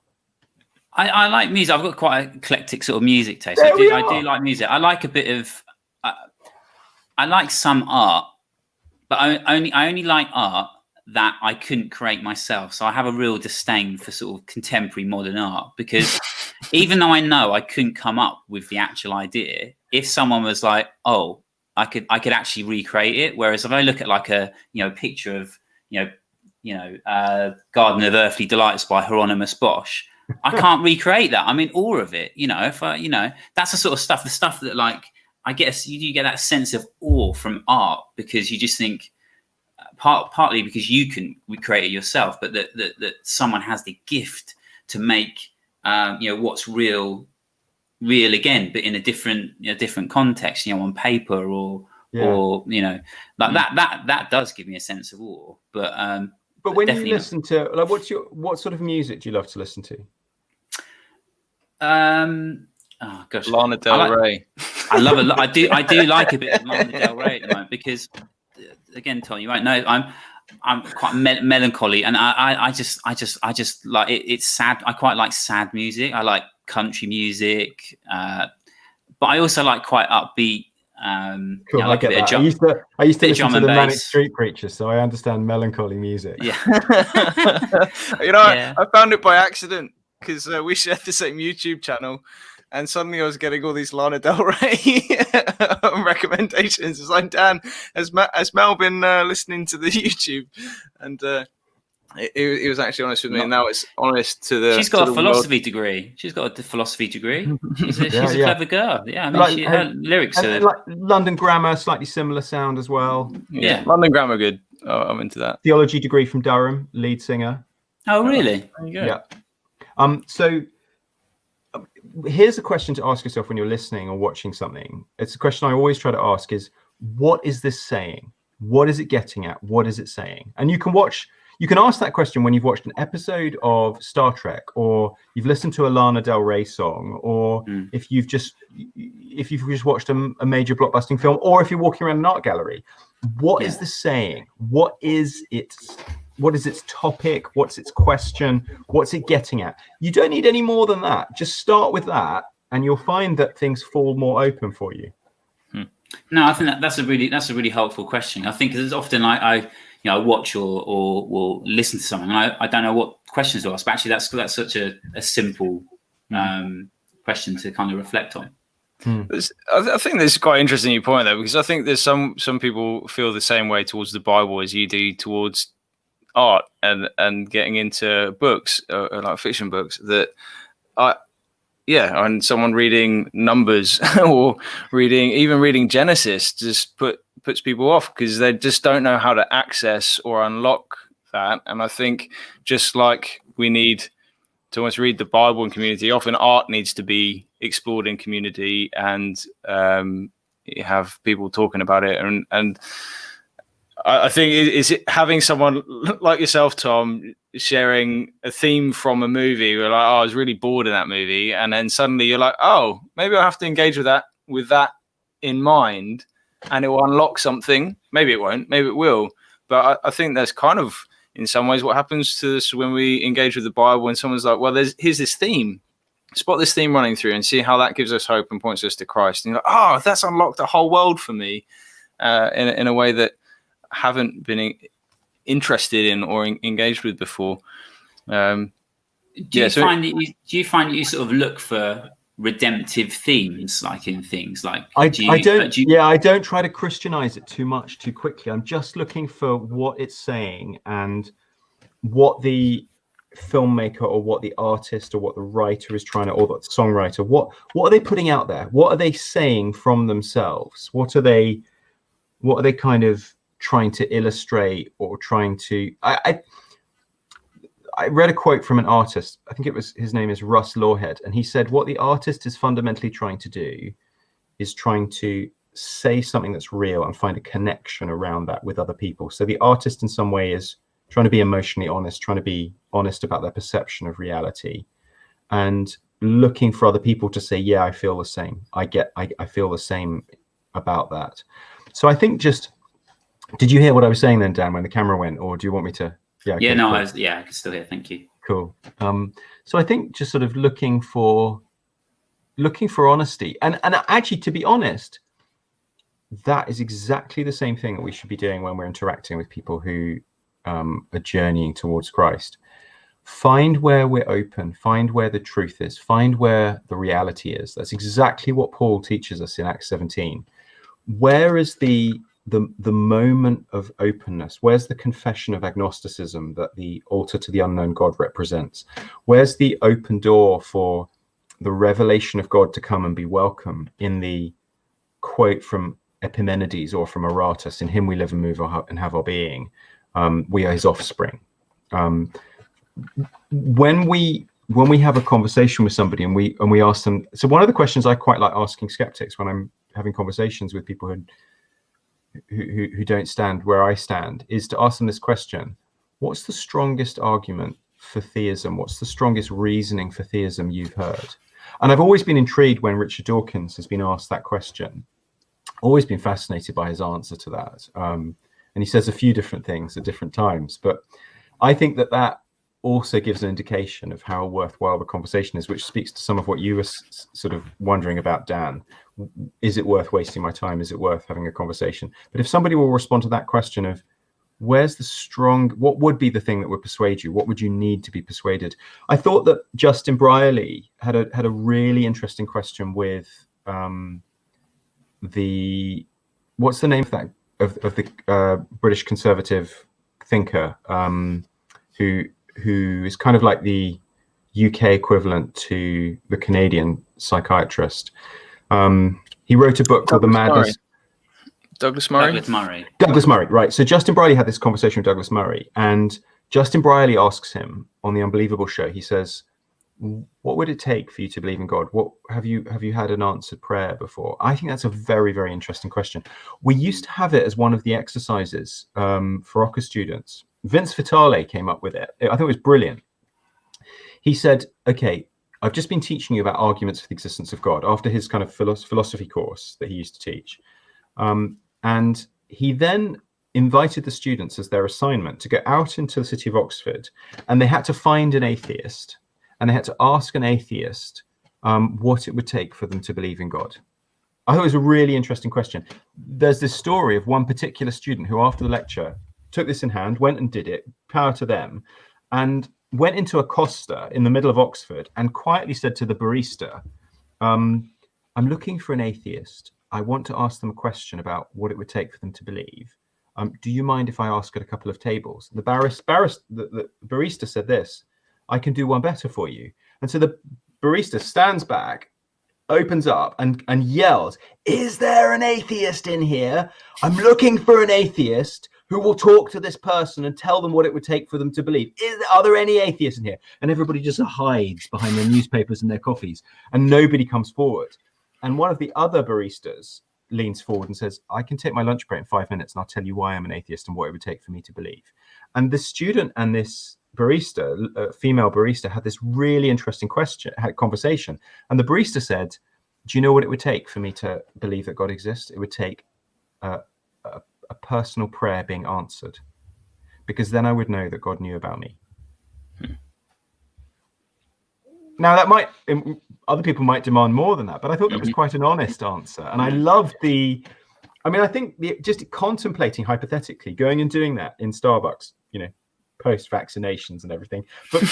I like music. I've got quite an eclectic sort of music taste. I do like music. I like a bit of. I like some art, but I only like art that I couldn't create myself. So I have a real disdain for sort of contemporary modern art, because even though I know I couldn't come up with the actual idea, if someone was like, oh, I could actually recreate it. Whereas if I look at like a picture of Garden of Earthly Delights by Hieronymus Bosch, I can't recreate that. I'm in awe of it. If that's the sort of stuff, the stuff that like I guess you do get that sense of awe from art, because you just think partly because you can recreate it yourself, but that someone has the gift to make what's real real again, but in a different context, on paper or like that does give me a sense of awe. But when you listen to, like, what sort of music do you love to listen to? Oh gosh, Lana Del Rey. I love it. I do like a bit of Lana Del Rey at the moment, because again, Tom, you might know I'm quite melancholy, and I just like it. It's sad. I quite like sad music. I like country music, but I also like quite upbeat. Cool, I get that. I used to listen to the Manic Street Preachers, so I understand melancholy music. Yeah. I found it by accident, because we shared the same YouTube channel, and suddenly I was getting all these Lana Del Rey recommendations. It's like, Dan, has Mel been listening to the YouTube? And he was actually honest with me, and now it's honest to the. She's got a philosophy degree. She's got a philosophy degree. She's a clever girl. Yeah, I mean, her lyrics are like London Grammar, slightly similar sound as well. Yeah, London Grammar, good. Oh, I'm into that. Theology degree from Durham, lead singer. Oh, really? There you go. Yeah. So here's a question to ask yourself when you're listening or watching something. It's a question I always try to ask: is what is this saying? What is it getting at? What is it saying? And you can ask that question when you've watched an episode of Star Trek, or you've listened to a Lana Del Rey song, or if you've just watched a major blockbusting film, or if you're walking around an art gallery. What is this saying? What is its topic? What's its question? What's it getting at? You don't need any more than that. Just start with that, and you'll find that things fall more open for you. No, I think that's a really helpful question. I think it's often I watch or will listen to something, and I don't know what questions to ask. But actually, that's such a simple question to kind of reflect on. I think this is quite interesting you point there, because I think there's some people feel the same way towards the Bible as you do towards art and getting into books, like fiction books. That and someone reading Numbers or reading Genesis just puts people off, because they just don't know how to access or unlock that. And I think just like we need to almost read the Bible in community, often art needs to be explored in community, and you have people talking about it. And I think is it having someone like yourself, Tom, sharing a theme from a movie. We're like, I was really bored in that movie, and then suddenly you're like, oh, maybe I'll have to engage with that in mind, and it will unlock something. Maybe it won't, maybe it will. But I think that's kind of, in some ways, what happens to us when we engage with the Bible, and someone's like, well, here's this theme. Spot this theme running through and see how that gives us hope and points us to Christ. And you're like, oh, that's unlocked a whole world for me in a way that I haven't been interested in or engaged with before. Do you find that you sort of look for redemptive themes, like in things like I don't try to Christianize it too much too quickly. I'm just looking for what it's saying, and what the filmmaker or what the artist or what the writer is trying to, or the songwriter, what are they putting out there? What are they saying from themselves? What are they kind of trying to illustrate, or trying to I read a quote from an artist. I think his name is Russ Lawhead, and he said what the artist is fundamentally trying to do is trying to say something that's real and find a connection around that with other people. So the artist in some way is trying to be emotionally honest, trying to be honest about their perception of reality, and looking for other people to say, yeah, I feel the same. I feel the same about that. So I think did you hear what I was saying then, Dan, when the camera went, or do you want me to? Yeah, okay, no, cool. I can still hear. Thank you. Cool. So I think just sort of looking for honesty, and actually, to be honest, that is exactly the same thing that we should be doing when we're interacting with people who are journeying towards Christ. Find where we're open, find where the truth is, find where the reality is. That's exactly what Paul teaches us in Acts 17. Where is the moment of openness? Where's the confession of agnosticism that the altar to the unknown God represents? Where's the open door for the revelation of God to come and be welcome in the quote from Epimenides or from Aratus, in him we live and move and have our being. We are his offspring. When we when we have a conversation with somebody and we ask them, so one of the questions I quite like asking skeptics when I'm having conversations with people who don't stand where I stand, is to ask them this question: what's the strongest argument for theism? What's the strongest reasoning for theism you've heard? And I've always been intrigued when Richard Dawkins has been asked that question. Always been fascinated by his answer to that. And he says a few different things at different times, but I think that also gives an indication of how worthwhile the conversation is, which speaks to some of what you were sort of wondering about, Dan. Is it worth wasting my time? Is it worth having a conversation? But if somebody will respond to that question of where's the strong, what would be the thing that would persuade you? What would you need to be persuaded? I thought that Justin Brierley had a really interesting question with what's the name of that of the British conservative thinker who is kind of like the UK equivalent to the Canadian psychiatrist. He wrote a book called The Madness. Douglas Murray? Douglas Murray, right. So Justin Brierley had this conversation with Douglas Murray, and Justin Brierley asks him on the Unbelievable show, he says, what would it take for you to believe in God? What have you had an answered prayer before? I think that's a very, very interesting question. We used to have it as one of the exercises for Ocker students. Vince Vitale came up with it. I think it was brilliant. He said, okay, I've just been teaching you about arguments for the existence of God after his kind of philosophy course that he used to teach. And he then invited the students as their assignment to go out into the city of Oxford, and they had to find an atheist, and they had to ask an atheist what it would take for them to believe in God. I thought it was a really interesting question. There's this story of one particular student who, after the lecture, took this in hand, went and did it, power to them, and went into a Costa in the middle of Oxford and quietly said to the barista, I'm looking for an atheist. I want to ask them a question about what it would take for them to believe. Do you mind if I ask at a couple of tables? The barista said this: I can do one better for you. And so the barista stands back, opens up and yells, is there an atheist in here? I'm looking for an atheist who will talk to this person and tell them what it would take for them to believe. Are there any atheists in here? And everybody just hides behind their newspapers and their coffees, and nobody comes forward. And one of the other baristas leans forward and says, I can take my lunch break in 5 minutes and I'll tell you why I'm an atheist and what it would take for me to believe. And the student and this barista, female barista, had this really interesting conversation. And the barista said, do you know what it would take for me to believe that God exists? It would take a personal prayer being answered, because then I would know that God knew about me. Now that might, other people might demand more than that, but I thought that was quite an honest answer. And I loved I think just contemplating hypothetically, going and doing that in Starbucks, post vaccinations and everything, but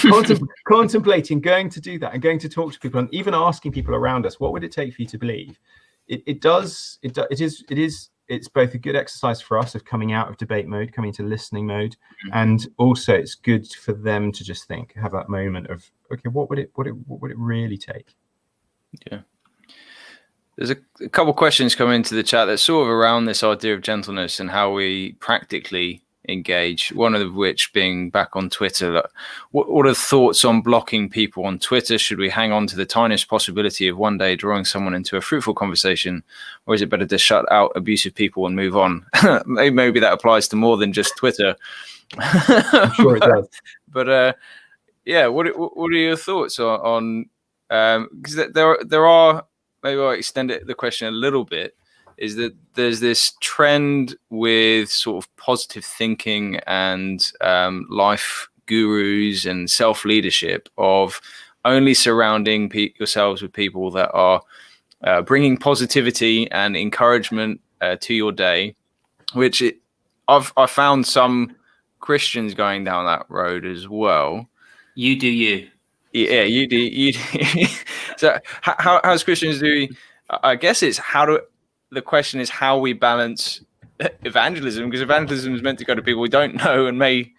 contemplating going to do that and going to talk to people and even asking people around us, what would it take for you to believe? It's both a good exercise for us of coming out of debate mode, coming into listening mode, and also it's good for them to just have that moment of, okay, what would it really take? Yeah. There's a couple of questions coming into the chat that's sort of around this idea of gentleness and how we practically engage. One of which being back on Twitter. What are thoughts on blocking people on Twitter? Should we hang on to the tiniest possibility of one day drawing someone into a fruitful conversation, or is it better to shut out abusive people and move on? Maybe that applies to more than just Twitter. I'm sure it does. But yeah, what are your thoughts on? Because there are, maybe I'll extend the question a little bit, is that there's this trend with sort of positive thinking and life gurus and self-leadership of only surrounding yourselves with people that are bringing positivity and encouragement to your day, which I've found some Christians going down that road as well. You do you. Yeah, you do. So how as Christians do, I guess it's the question is how we balance evangelism, because evangelism is meant to go to people we don't know and may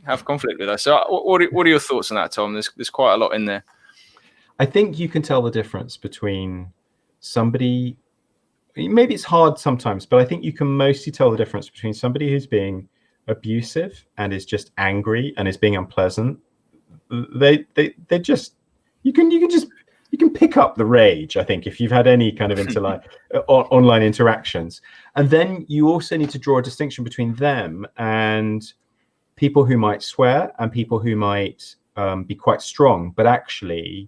have conflict with us. So what are your thoughts on that, Tom? There's quite a lot in there. I think you can tell the difference between somebody, maybe it's hard sometimes, but I think you can mostly tell the difference between somebody who's being abusive and is just angry and is being unpleasant. They're just you can pick up the rage, I think, if you've had any kind of online interactions. And then you also need to draw a distinction between them and people who might swear and people who might be quite strong, but actually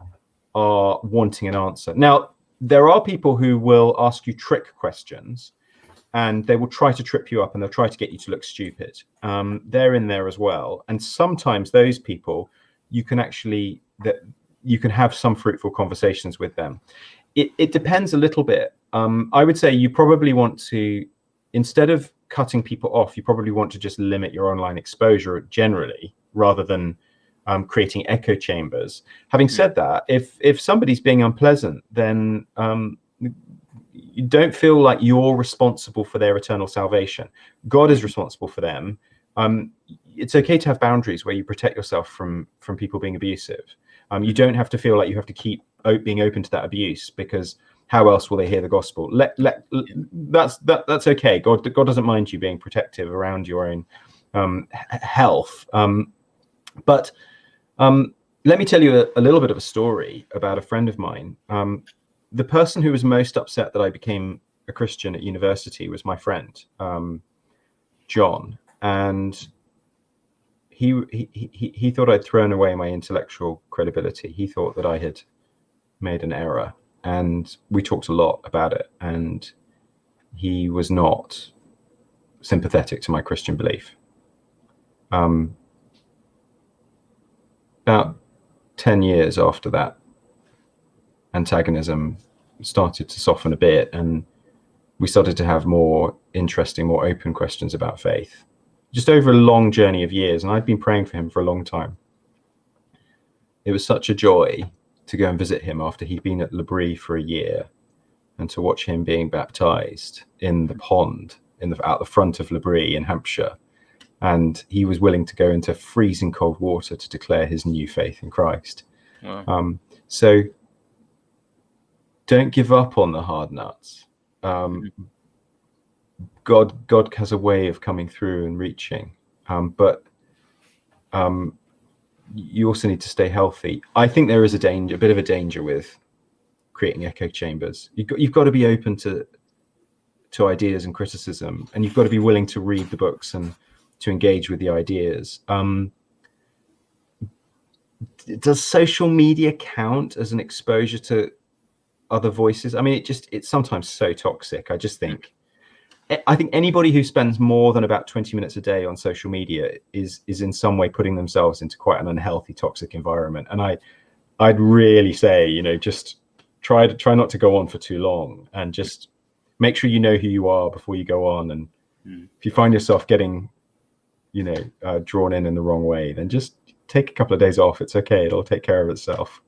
are wanting an answer. Now, there are people who will ask you trick questions, and they will try to trip you up, and they'll try to get you to look stupid. They're in there as well. And sometimes those people, you can have some fruitful conversations with them. It depends a little bit. I would say you probably want to, instead of cutting people off, you probably want to just limit your online exposure generally, rather than creating echo chambers. Having said that, if somebody's being unpleasant, then you don't feel like you're responsible for their eternal salvation. God is responsible for them. It's okay to have boundaries where you protect yourself from people being abusive. You don't have to feel like you have to keep being open to that abuse, because how else will they hear the gospel? That's okay. God doesn't mind you being protective around your own health. But let me tell you a little bit of a story about a friend of mine. The person who was most upset that I became a Christian at university was my friend, John, and he thought I'd thrown away my intellectual credibility. He thought that I had made an error, and we talked a lot about it, and he was not sympathetic to my Christian belief. About 10 years after that, antagonism started to soften a bit, and we started to have more interesting, more open questions about faith, just over a long journey of years. And I'd been praying for him for a long time. It was such a joy to go and visit him after he'd been at L'Abri for a year, and to watch him being baptized in the pond out the front of L'Abri in Hampshire. And he was willing to go into freezing cold water to declare his new faith in Christ. Wow. So don't give up on the hard nuts. God has a way of coming through and reaching, but you also need to stay healthy. I think there is a bit of a danger with creating echo chambers. You've got to be open to ideas and criticism, and you've got to be willing to read the books and to engage with the ideas. Does social media count as an exposure to other voices? I mean, it's sometimes so toxic. I think anybody who spends more than about 20 minutes a day on social media is in some way putting themselves into quite an unhealthy, toxic environment. And I'd really say, just try not to go on for too long, and just make sure you know who you are before you go on. And if you find yourself getting drawn in the wrong way, then just take a couple of days off. It's okay. It'll take care of itself.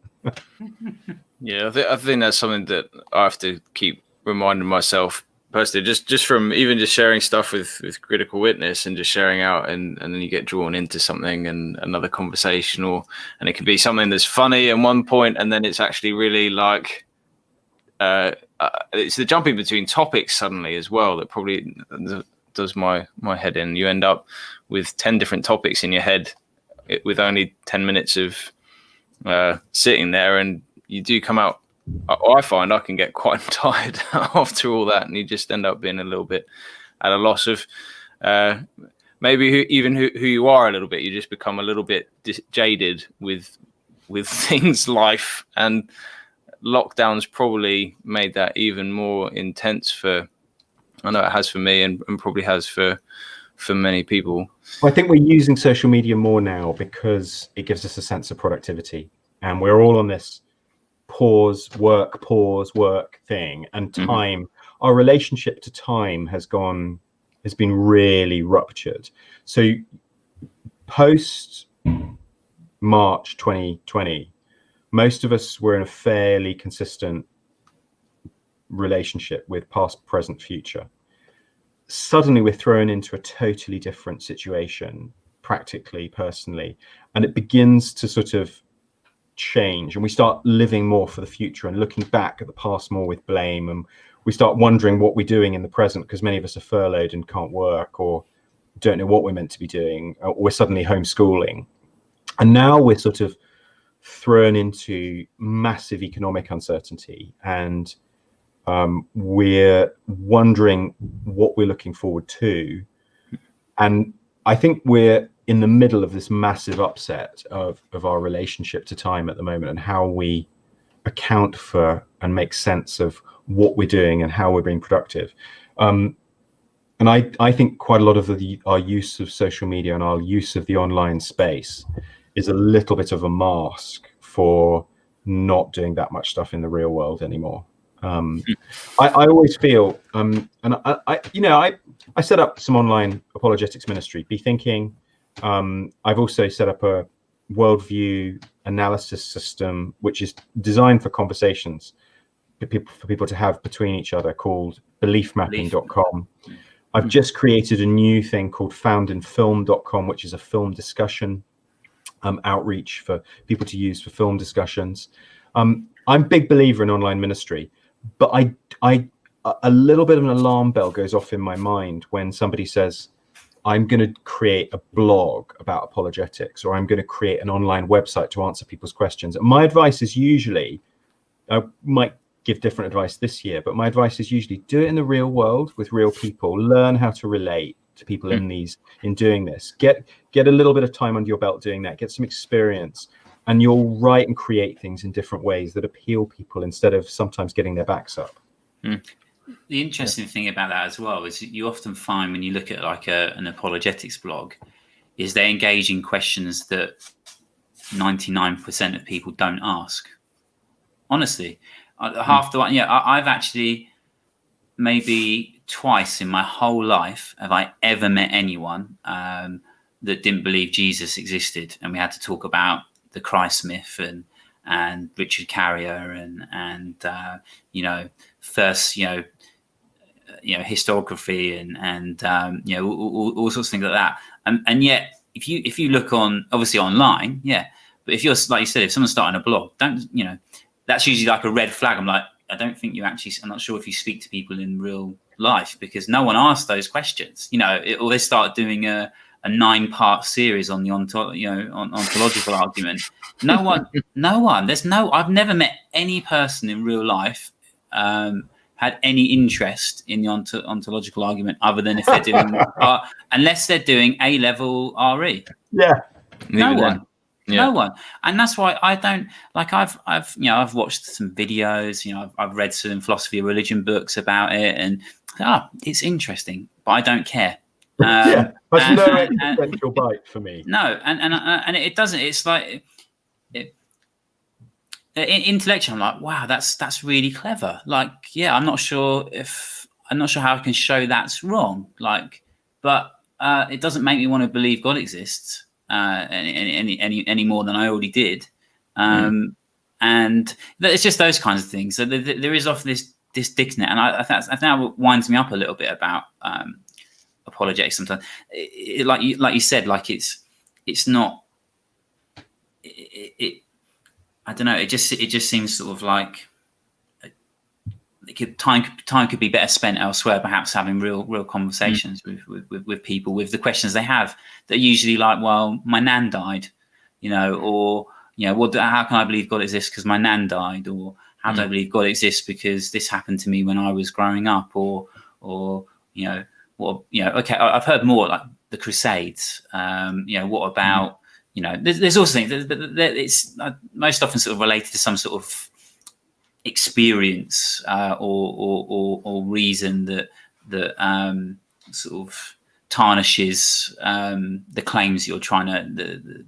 Yeah, I think that's something that I have to keep reminding myself personally, just from even just sharing stuff with Critical Witness, and just sharing out, and then you get drawn into something and another conversation, and it can be something that's funny at one point, and then it's actually really like it's the jumping between topics suddenly as well that probably does my head in. You end up with 10 different topics in your head with only 10 minutes of sitting there, and you do come out. I find I can get quite tired after all that, and you just end up being a little bit at a loss of maybe who you are a little bit. You just become a little bit jaded with things, life, and lockdown's probably made that even more intense I know it has for me, and probably has for many people. I think we're using social media more now because it gives us a sense of productivity, and we're all on this pause work thing, and time. Our relationship to time has been really ruptured. So post March 2020, most of us were in a fairly consistent relationship with past, present, future. Suddenly we're thrown into a totally different situation, practically, personally, and it begins to sort of change, and we start living more for the future and looking back at the past more with blame, and we start wondering what we're doing in the present, because many of us are furloughed and can't work, or don't know what we're meant to be doing, or we're suddenly homeschooling. And now we're sort of thrown into massive economic uncertainty, and we're wondering what we're looking forward to. And I think we're in the middle of this massive upset of our relationship to time at the moment, and how we account for and make sense of what we're doing and how we're being productive. And I think quite a lot of our use of social media and our use of the online space is a little bit of a mask for not doing that much stuff in the real world anymore. I always feel, and I set up some online apologetics ministry, Be Thinking. I've also set up a worldview analysis system, which is designed for conversations for people to have between each other, called beliefmapping.com. I've just created a new thing called foundinfilm.com, which is a film discussion outreach for people to use for film discussions. I'm a big believer in online ministry, but a little bit of an alarm bell goes off in my mind when somebody says, I'm going to create a blog about apologetics, or I'm going to create an online website to answer people's questions. And my advice is usually, I might give different advice this year, but my advice is usually do it in the real world with real people. Learn how to relate to people in doing this. Get a little bit of time under your belt doing that. Get some experience, and you'll write and create things in different ways that appeal people instead of sometimes getting their backs up. The interesting thing about that as well is you often find when you look at like an apologetics blog, is they engage in questions that 99% of people don't ask. Honestly, half the one. Yeah, I've actually maybe twice in my whole life have I ever met anyone that didn't believe Jesus existed, and we had to talk about the Christ myth and Richard Carrier and first historiography and all sorts of things like that. And yet if you look on, obviously online, but if you're, like you said, if someone's starting a blog, that's usually like a red flag. I'm like, I don't think I'm not sure if you speak to people in real life, because no one asks those questions, or they start doing a 9-part series on the ontological argument. No one, I've never met any person in real life had any interest in the ontological argument other than if they're doing unless they're doing A-level RE. No one. And that's why I don't like, I've watched some videos, I've read some philosophy of religion books about it, and it's interesting, but I don't care. That's no existential bite for me. No, and it doesn't. It's like intellectually, I'm like, wow, that's really clever. Like, I'm not sure how I can show that's wrong. Like, but it doesn't make me want to believe God exists any more than I already did. And it's just those kinds of things. So there is often this disconnect, and I think that winds me up a little bit about apologetics sometimes. Like you said, like it's not. I don't know. It just seems sort of like time could be better spent elsewhere, perhaps having real conversations with people with the questions they have. That are usually like, well, my nan died, or how can I believe God exists because my nan died, or how do I believe God exists because this happened to me when I was growing up, or okay, I've heard more like the Crusades. What about there's also things that it's most often sort of related to some sort of experience or reason that sort of tarnishes the claims you're trying to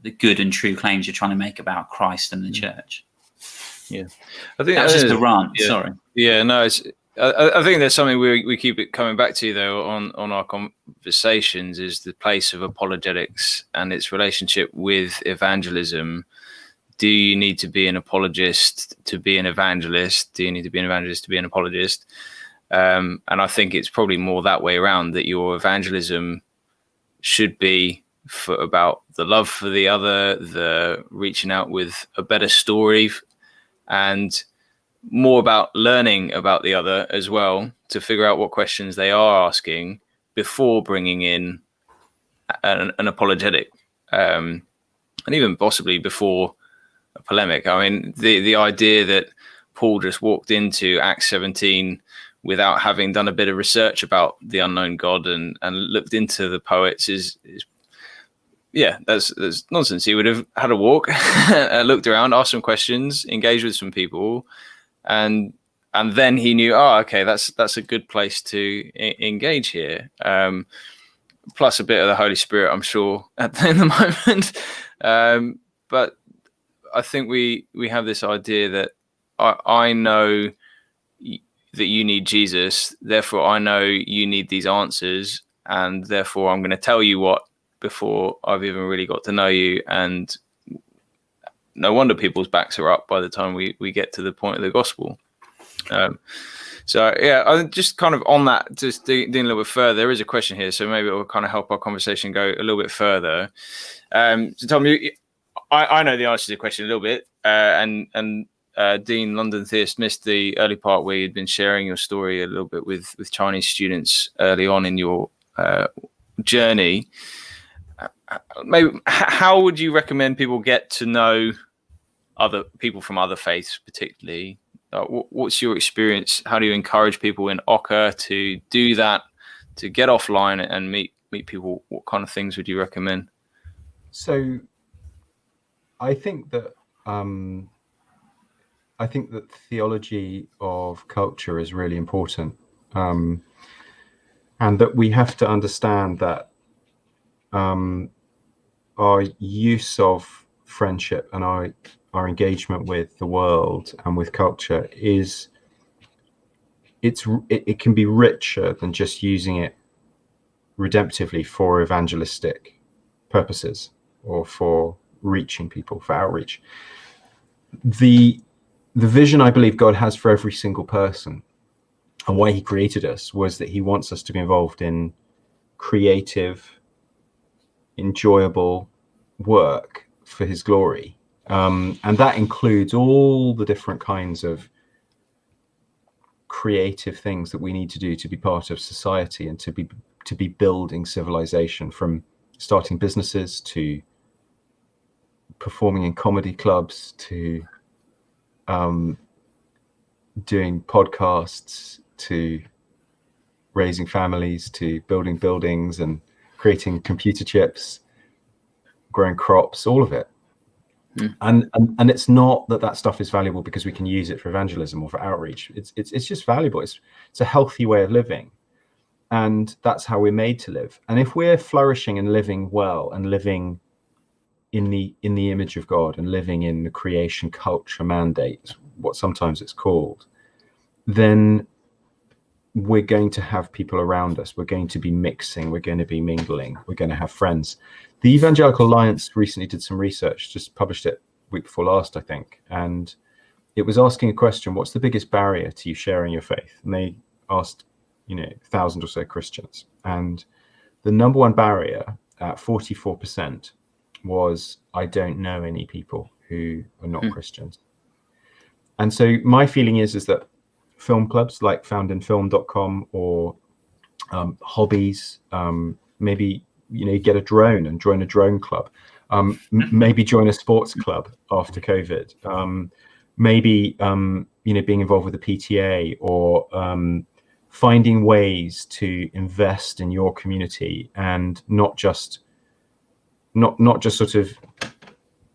the good and true claims you're trying to make about Christ and the church. Yeah, I think that's just a rant. Yeah. Sorry. Yeah, no, I think there's something we keep it coming back to though on our conversations is the place of apologetics and its relationship with evangelism. Do you need to be an apologist to be an evangelist? Do you need to be an evangelist to be an apologist? And I think it's probably more that way around, that your evangelism should be about the love for the other, the reaching out with a better story, and more about learning about the other as well, to figure out what questions they are asking before bringing in an apologetic, and even possibly before a polemic. I mean, the idea that Paul just walked into Acts 17 without having done a bit of research about the unknown God and looked into the poets is that's nonsense. He would have had a walk, looked around, asked some questions, engaged with some people, and then he knew, okay, that's a good place to engage here. Plus a bit of the Holy Spirit, I'm sure, in the moment. But I think we have this idea that I know that you need Jesus, therefore I know you need these answers, and therefore I'm going to tell you what before I've even really got to know you. And no wonder people's backs are up by the time we get to the point of the gospel. So yeah, I just kind of on that, just digging a little bit further, there is a question here, so maybe it will kind of help our conversation go a little bit further. So Tom, I know the answer to the question a little bit, and Dean London Theist missed the early part where you'd been sharing your story a little bit with Chinese students early on in your journey. Maybe how would you recommend people get to know other people from other faiths, particularly? What's your experience? How do you encourage people in Oka to do that, to get offline and meet people? What kind of things would you recommend? So I think that theology of culture is really important, and that we have to understand that our use of friendship and our engagement with the world and with culture it can be richer than just using it redemptively for evangelistic purposes or for reaching people, for outreach. The vision I believe God has for every single person and why he created us was that he wants us to be involved in creative, enjoyable work for his glory. And that includes all the different kinds of creative things that we need to do to be part of society and to be building civilization, from starting businesses to performing in comedy clubs to doing podcasts to raising families to building buildings and creating computer chips, growing crops, all of it. And it's not that stuff is valuable because we can use it for evangelism or for outreach. It's just valuable. It's a healthy way of living, and that's how we're made to live. And if we're flourishing and living well and living in the image of God and living in the creation culture mandate, what sometimes it's called, then we're going to have people around us. We're going to be mixing. We're going to be mingling. We're going to have friends. The Evangelical Alliance recently did some research, just published it week before last, I think. And it was asking a question, what's the biggest barrier to you sharing your faith? And they asked, 1,000 or so Christians. And the number one barrier at 44% was, I don't know any people who are not Christians. And so my feeling is that film clubs like foundinfilm.com or hobbies, maybe get a drone and join a drone club, maybe join a sports club after COVID, maybe being involved with the PTA or finding ways to invest in your community and not just sort of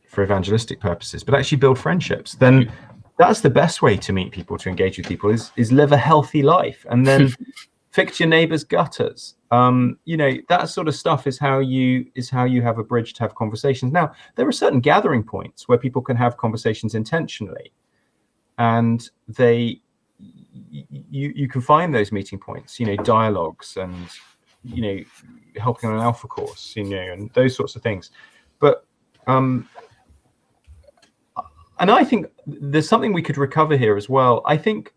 for evangelistic purposes, but actually build friendships. Then that's the best way to meet people, to engage with people, is live a healthy life, and then fix your neighbor's gutters. That sort of stuff is how you have a bridge to have conversations. Now, there are certain gathering points where people can have conversations intentionally, and you can find those meeting points, dialogues and helping on an alpha course, and those sorts of things. But and I think there's something we could recover here as well. I think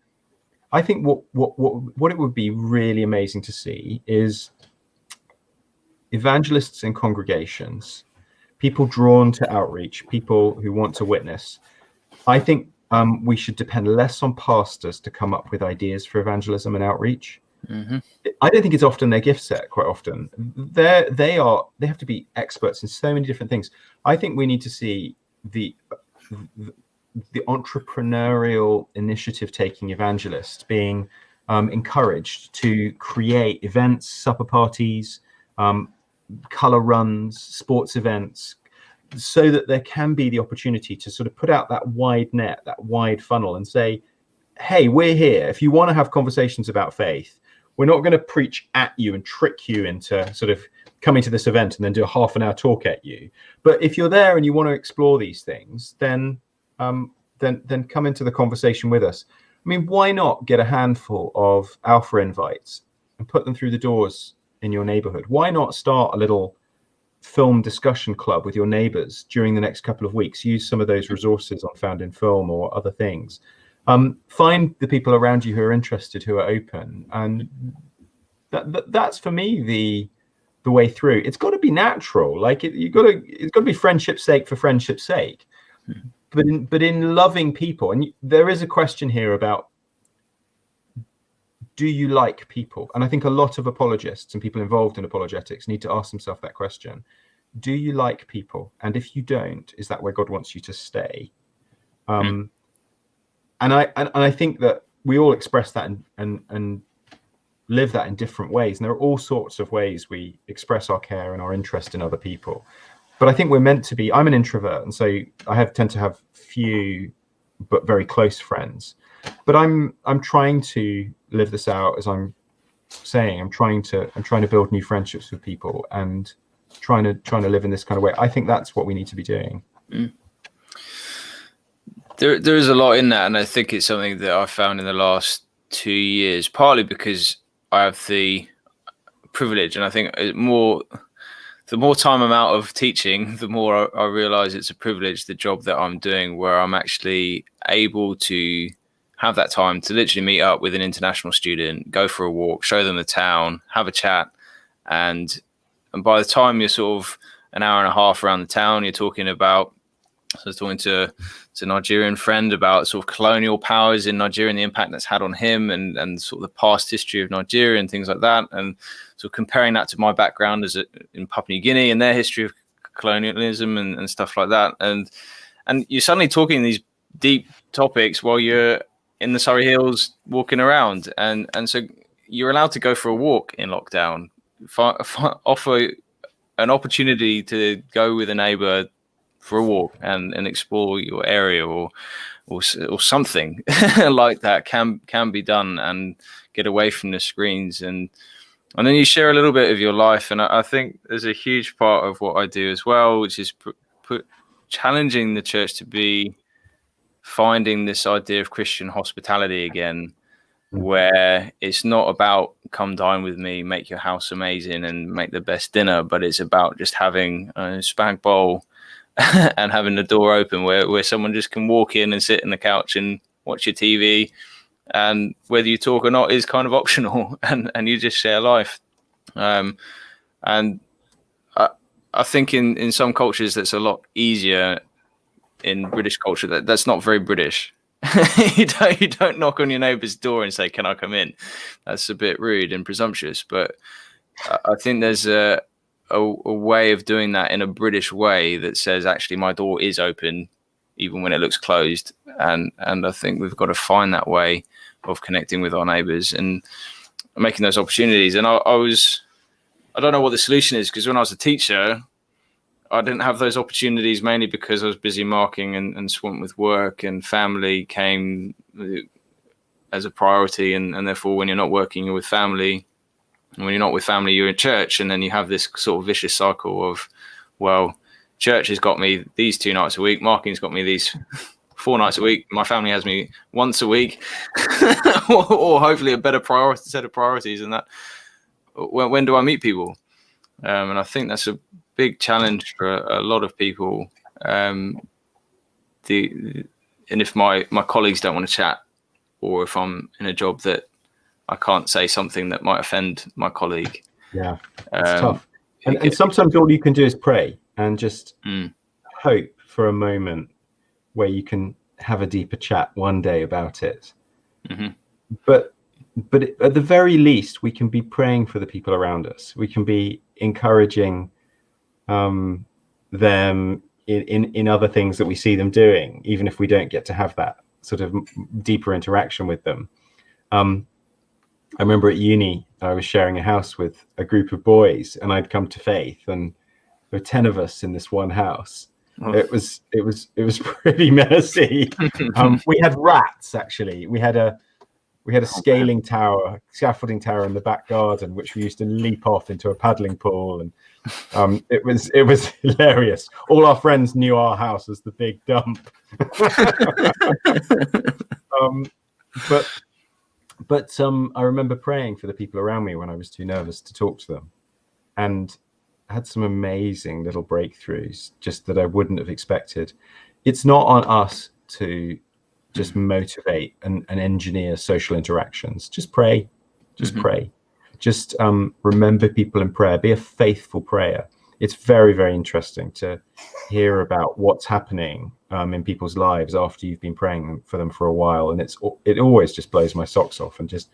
what it would be really amazing to see is evangelists in congregations, people drawn to outreach, people who want to witness. I think we should depend less on pastors to come up with ideas for evangelism and outreach. Mm-hmm. I don't think it's often their gift set. Quite often, they have to be experts in so many different things. I think we need to see the entrepreneurial initiative-taking evangelist being encouraged to create events, supper parties, color runs, sports events, so that there can be the opportunity to sort of put out that wide net, that wide funnel, and say, hey, we're here. If you want to have conversations about faith, we're not going to preach at you and trick you into sort of coming to this event and then do a half-an-hour talk at you. But if you're there and you want to explore these things, then come into the conversation with us. I mean, why not get a handful of alpha invites and put them through the doors in your neighborhood? Why not start a little film discussion club with your neighbors during the next couple of weeks? Use some of those resources on Found in Film or other things. Find the people around you who are interested, who are open, and that's for me the way through. It's got to be natural. Like it's got to be friendship's sake for friendship's sake. But in loving people, and there is a question here about, do you like people? And I think a lot of apologists and people involved in apologetics need to ask themselves that question. Do you like people? And if you don't, is that where God wants you to stay? And I think that we all express that and live that in different ways. And there are all sorts of ways we express our care and our interest in other people. But I think we're meant to be. I'm an introvert, and so I tend to have few but very close friends. But I'm trying to live this out, as I'm saying. I'm trying to build new friendships with people and trying to live in this kind of way. I think that's what we need to be doing. There is a lot in that, and I think it's something that I've found in the last 2 years, partly because I have the privilege, and I think the more time I'm out of teaching, the more I realize it's a privilege, the job that I'm doing, where I'm actually able to have that time to literally meet up with an international student, go for a walk, show them the town, have a chat. And by the time you're sort of an hour and a half around the town, you're talking about, so I was talking to a Nigerian friend about sort of colonial powers in Nigeria and the impact that's had on him and sort of the past history of Nigeria and things like that. And so comparing that to my background in Papua New Guinea and their history of colonialism and stuff like that. And you're suddenly talking these deep topics while you're in the Surrey Hills walking around. And so you're allowed to go for a walk in lockdown, offer an opportunity to go with a neighbor for a walk and explore your area or something like that can be done, and get away from the screens and then you share a little bit of your life. And I think there's a huge part of what I do as well, which is challenging the church to be finding this idea of Christian hospitality again, where it's not about come dine with me, make your house amazing and make the best dinner, but it's about just having a spag bowl and having the door open where someone just can walk in and sit on the couch and watch your TV, and whether you talk or not is kind of optional, and you just share life. And I think in some cultures that's a lot easier. In British culture, that's not very British. you don't knock on your neighbour's door and say, "Can I come in?" That's a bit rude and presumptuous. But I think there's a way of doing that in a British way that says, actually, my door is open even when it looks closed. And I think we've got to find that way of connecting with our neighbours and making those opportunities. And I don't know what the solution is, because when I was a teacher, I didn't have those opportunities, mainly because I was busy marking and swamped with work, and family came as a priority. And therefore, when you're not working, you're with family. And when you're not with family, you're in church. And then you have this sort of vicious cycle of, well, church has got me these 2 nights a week. Marking's got me these 4 nights a week. My family has me once a week, or hopefully a better set of priorities. And that, when do I meet people? And I think that's a big challenge for a lot of people. And if my colleagues don't want to chat, or if I'm in a job that I can't say something that might offend my colleague. Yeah, it's tough. And sometimes all you can do is pray and just hope for a moment where you can have a deeper chat one day about it. Mm-hmm. But at the very least, we can be praying for the people around us. We can be encouraging them in other things that we see them doing, even if we don't get to have that sort of deeper interaction with them. I remember at uni, I was sharing a house with a group of boys, and I'd come to faith, and there were 10 of us in this one house. Oh. It was pretty messy. We had rats, actually. We had a scaffolding tower in the back garden, which we used to leap off into a paddling pool, and it was hilarious. All our friends knew our house as the big dump. But I remember praying for the people around me when I was too nervous to talk to them, and I had some amazing little breakthroughs just that I wouldn't have expected. It's not on us to just motivate and engineer social interactions. Just pray. Just pray. Just remember people in prayer. Be a faithful prayer. It's very, very interesting to hear about what's happening in people's lives after you've been praying for them for a while, and it always just blows my socks off, and just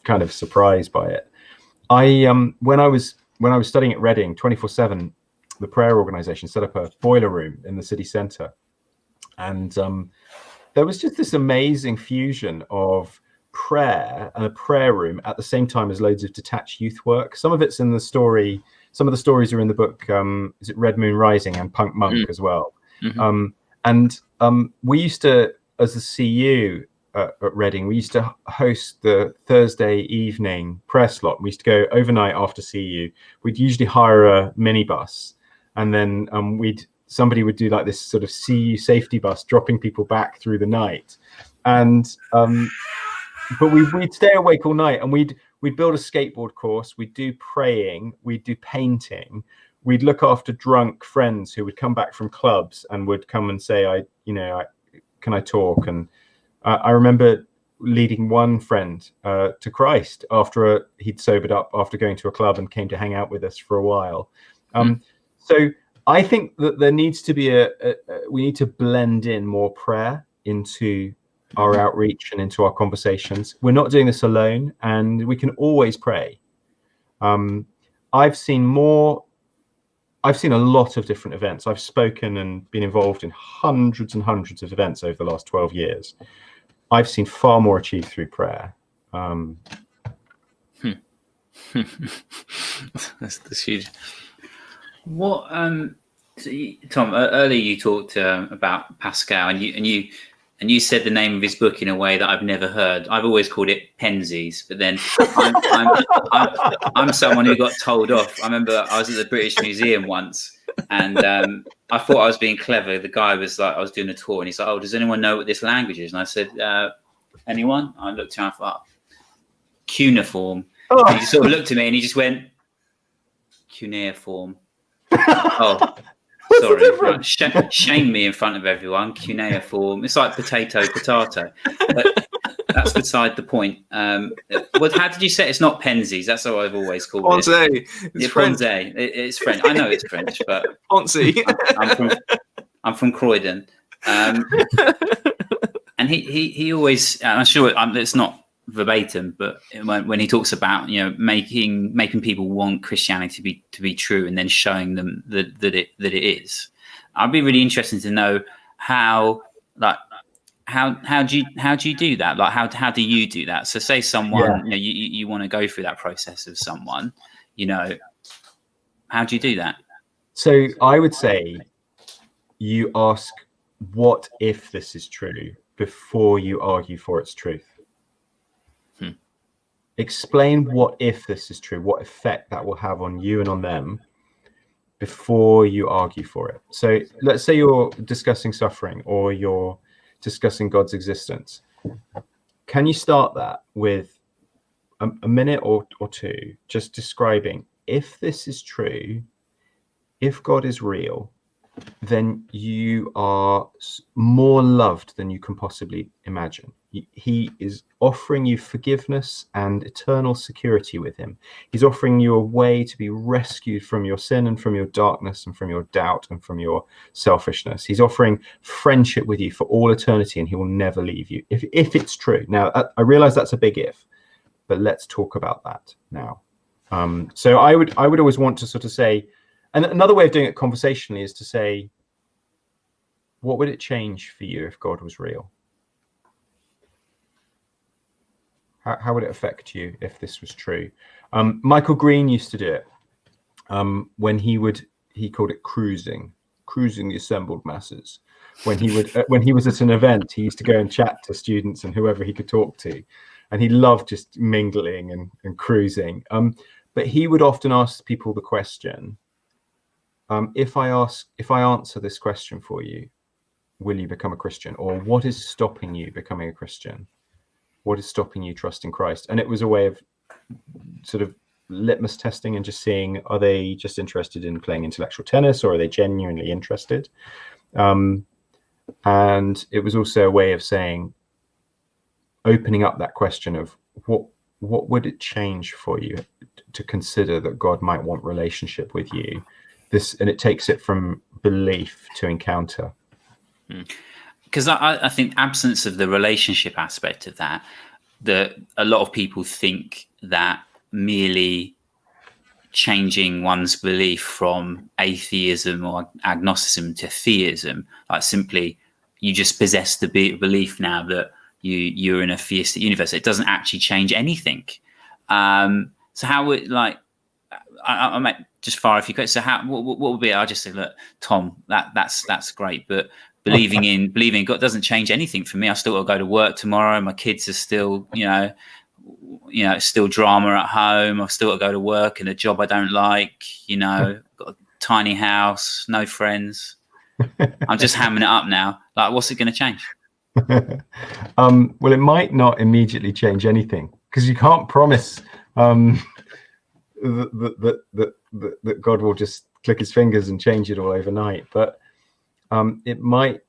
kind of surprised by it. When I was studying at Reading, 24/7, the prayer organisation set up a boiler room in the city centre, and there was just this amazing fusion of prayer and a prayer room at the same time as loads of detached youth work. Some of it's in the story. Some of the stories are in the book. Is it Red Moon Rising and Punk Monk as well? We used to, as the CU at Reading, we used to host the Thursday evening prayer slot. We used to go overnight after CU. We'd usually hire a minibus, and then somebody would do like this sort of CU safety bus, dropping people back through the night. And but we'd stay awake all night, and we'd build a skateboard course. We'd do praying. We'd do painting. We'd look after drunk friends who would come back from clubs and would come and say, can I talk? And I remember leading one friend to Christ after he'd sobered up after going to a club and came to hang out with us for a while. So I think that there needs to be we need to blend in more prayer into our outreach and into our conversations. We're not doing this alone, and we can always pray. I've seen a lot of different events. I've spoken and been involved in hundreds and hundreds of events over the last 12 years. I've seen far more achieved through prayer. That's huge. What, Tom? Earlier you talked about Pascal, and you said the name of his book in a way that I've never heard. I've always called it Pensies, but then I'm someone who got told off. I remember I was at the British Museum once, and I thought I was being clever. The guy was like, I was doing a tour, and he's like, "Oh, does anyone know what this language is?" And I said, "Anyone?" I looked around, I thought, cuneiform. Oh. And he just sort of looked at me, and he just went, "Cuneiform." Oh. Sorry, right. Shame me in front of everyone. Cuneiform. It's like potato. But that's beside the point. How did you say it? It's not Pensies? That's how I've always called it. It's French. It's French. I know it's French, but Ponzi. I'm from Croydon, and he always. I'm sure it's not verbatim, but when he talks about making people want Christianity to be true and then showing them that it is, I'd be really interested to know how do you do that? Like how do you do that? So say someone you want to go through that process of someone, how do you do that? So I would say you ask, what if this is true, before you argue for its truth. Explain what if this is true, what effect that will have on you and on them before you argue for it. So let's say you're discussing suffering or you're discussing God's existence. Can you start that with a minute or two, just describing, if this is true, if God is real, then you are more loved than you can possibly imagine. He is offering you forgiveness and eternal security with him. He's offering you a way to be rescued from your sin and from your darkness and from your doubt and from your selfishness. He's offering friendship with you for all eternity, and he will never leave you, if it's true. Now, I realize that's a big if, but let's talk about that now. So I would always want to sort of say, And another way of doing it conversationally is to say, what would it change for you if God was real? How would it affect you if this was true? Michael Green used to do it when he called it cruising the assembled masses. When he was at an event, he used to go and chat to students and whoever he could talk to, and he loved just mingling and cruising. But he would often ask people the question, if I answer this question for you, will you become a Christian? Or what is stopping you becoming a Christian? What is stopping you trusting Christ? And it was a way of sort of litmus testing and just seeing, are they just interested in playing intellectual tennis, or are they genuinely interested? And it was also a way of saying, opening up that question of what would it change for you to consider that God might want relationship with you? And it takes it from belief to encounter. Because I think absence of the relationship aspect of that a lot of people think that merely changing one's belief from atheism or agnosticism to theism, like simply you just possess the belief now that you're in a theistic universe, it doesn't actually change anything. So how would, like, I might just fire a few questions. So what would be? I'll just say, look, Tom, that's great, but believing in God doesn't change anything for me. I still got to go to work tomorrow. My kids are still, still drama at home. I've still got to go to work in a job I don't like. Got a tiny house, no friends. I'm just hamming it up now. Like, what's it going to change? Well, it might not immediately change anything, because you can't promise that God will just click his fingers and change it all overnight. But it might.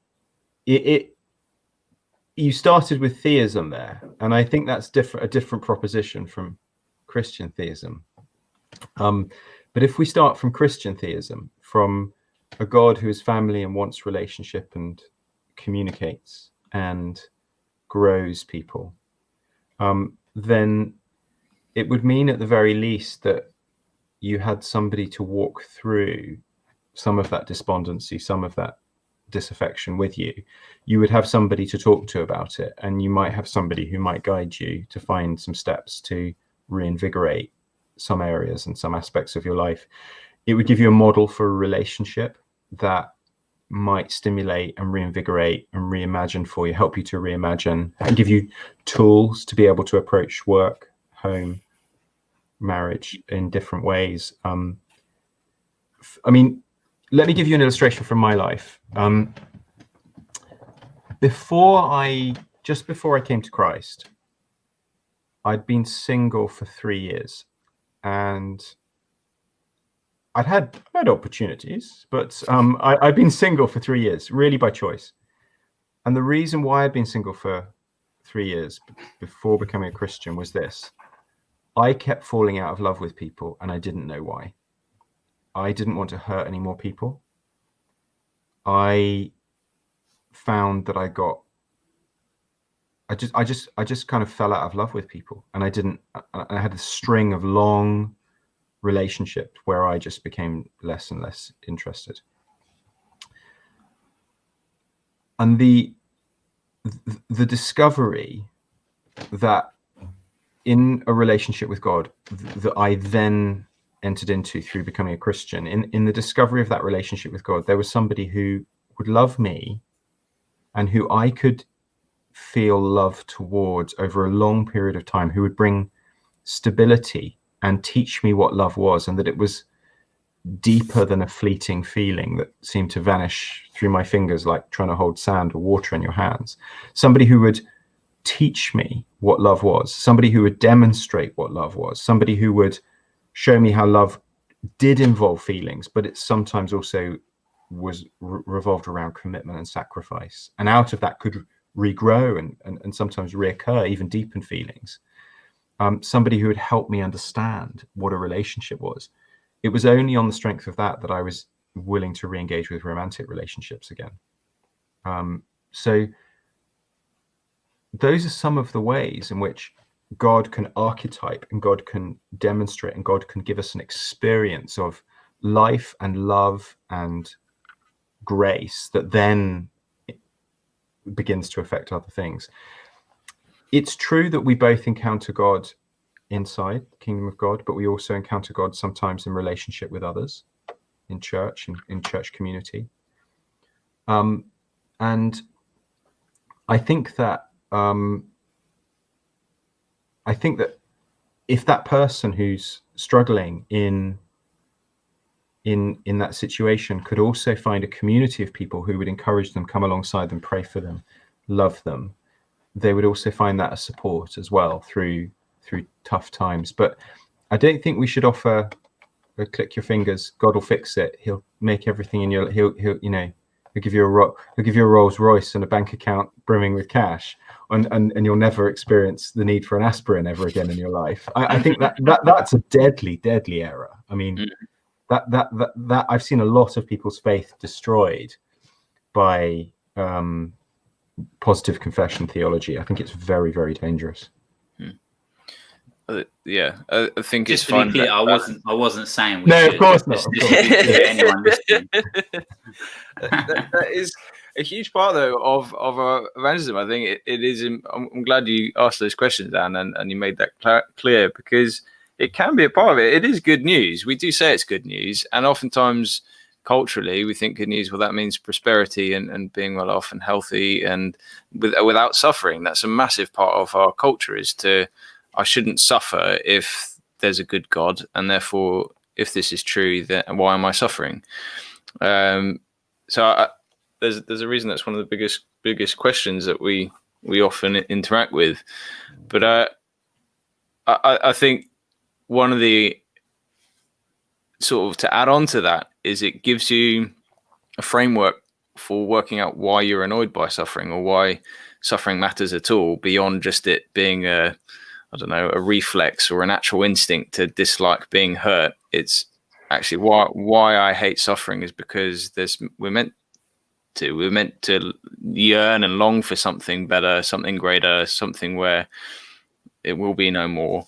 You started with theism there, and I think that's a different proposition from Christian theism. But if we start from Christian theism, from a God who is family and wants relationship and communicates and grows people, then it would mean at the very least that you had somebody to walk through some of that despondency, some of that disaffection with you. You would have somebody to talk to about it, and you might have somebody who might guide you to find some steps to reinvigorate some areas and some aspects of your life. It would give you a model for a relationship that might stimulate and reinvigorate and reimagine for you, help you to reimagine, and give you tools to be able to approach work, home, marriage in different ways. Let me give you an illustration from my life. Just before I came to Christ, I'd been single for 3 years, and I'd had opportunities, but I'd been single for 3 years, really by choice. And the reason why I'd been single for 3 years before becoming a Christian was this: I kept falling out of love with people, and I didn't know why. I didn't want to hurt any more people. I found that I just kind of fell out of love with people, and I had a string of long relationships where I just became less and less interested. And the discovery that in a relationship with God that I then entered into through becoming a Christian, in the discovery of that relationship with God, there was somebody who would love me and who I could feel love towards over a long period of time, who would bring stability and teach me what love was, and that it was deeper than a fleeting feeling that seemed to vanish through my fingers like trying to hold sand or water in your hands. Somebody who would teach me what love was, somebody who would demonstrate what love was, somebody who would show me how love did involve feelings, but it sometimes also was revolved around commitment and sacrifice, and out of that could regrow and sometimes reoccur even deepened feelings. Somebody who would help me understand what a relationship was. It was only on the strength of that I was willing to re-engage with romantic relationships again. So those are some of the ways in which God can archetype, and God can demonstrate, and God can give us an experience of life and love and grace that then begins to affect other things. It's true that we both encounter God inside the kingdom of God, but we also encounter God sometimes in relationship with others, in church, in church community. And I think that if that person who's struggling in that situation could also find a community of people who would encourage them, come alongside them, pray for them, love them, they would also find that a support as well through tough times. But I don't think we should offer a click your fingers, God will fix it, he'll make everything in your, he'll give you a Rolls Royce and a bank account brimming with cash, and you'll never experience the need for an aspirin ever again in your life. I think that's a deadly error. I mean, that I've seen a lot of people's faith destroyed by positive confession theology. I think it's very, very dangerous. Yeah, I think just it's to fun. Be clear, I wasn't saying we no, should. of course not. Of course. Anyone listening. that is a huge part, though, of our evangelism. I think it is. I'm glad you asked those questions, Dan, and you made that clear, because it can be a part of it. It is good news. We do say it's good news, and oftentimes culturally we think good news, well, that means prosperity and being well off and healthy and without suffering. That's a massive part of our culture, is to, I shouldn't suffer if there's a good God, and therefore, if this is true, then why am I suffering? So there's a reason that's one of the biggest questions that we often interact with. But I think one of the sort of, to add on to that, is it gives you a framework for working out why you're annoyed by suffering, or why suffering matters at all, beyond just it being a reflex or a natural instinct to dislike being hurt. It's actually why I hate suffering is because we're meant to yearn and long for something better, something greater, something where it will be no more.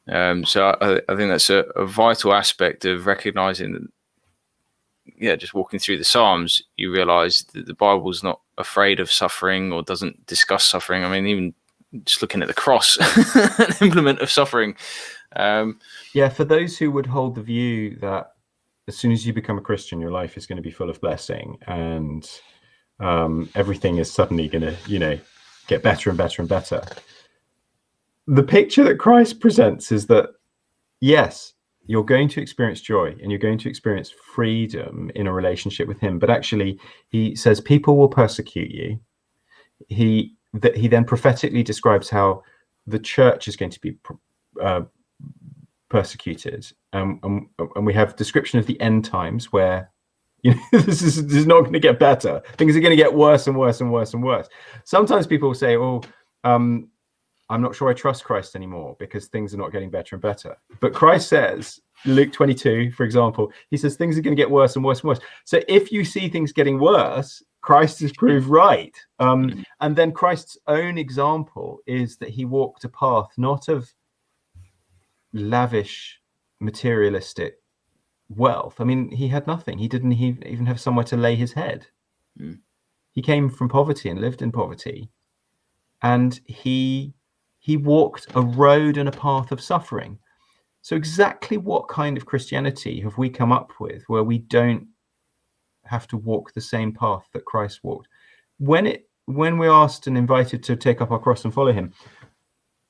So I think that's a vital aspect of recognizing that. Yeah, just walking through the Psalms, you realize that the Bible's not afraid of suffering or doesn't discuss suffering. I mean, even just looking at the cross, an implement of suffering. Yeah, for those who would hold the view that as soon as you become a Christian, your life is going to be full of blessing, and everything is suddenly going to, get better and better and better. The picture that Christ presents is that, yes, you're going to experience joy and you're going to experience freedom in a relationship with him. But actually, he says people will persecute you. He then prophetically describes how the church is going to be persecuted. And we have description of the end times where, this is not going to get better. Things are going to get worse and worse and worse and worse. Sometimes people say, I'm not sure I trust Christ anymore because things are not getting better and better. But Christ says, Luke 22, for example, he says things are going to get worse and worse and worse. So if you see things getting worse, Christ is proved right. And then Christ's own example is that he walked a path not of lavish, materialistic wealth. I mean, he had nothing. He didn't even have somewhere to lay his head. He came from poverty and lived in poverty. And he walked a road and a path of suffering. So exactly what kind of Christianity have we come up with where we don't have to walk the same path that Christ walked? When we're asked and invited to take up our cross and follow him,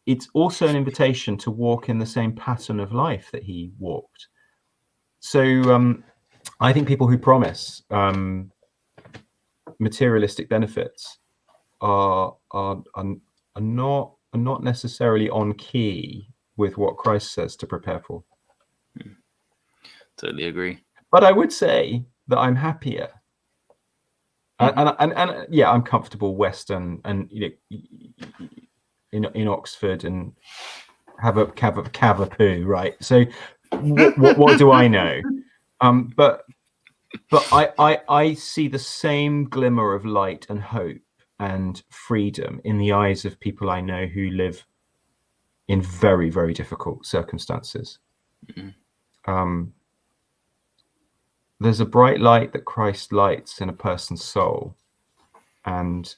it's also an invitation to walk in the same pattern of life that he walked. So I think people who promise materialistic benefits are not necessarily on key with what Christ says to prepare for. Totally agree. But I would say that I'm happier, and yeah, I'm comfortable Western and in Oxford and have a cavapoo, right? So what do I know? But I see the same glimmer of light and hope and freedom in the eyes of people I know who live in very, very difficult circumstances. there's a bright light that Christ lights in a person's soul, and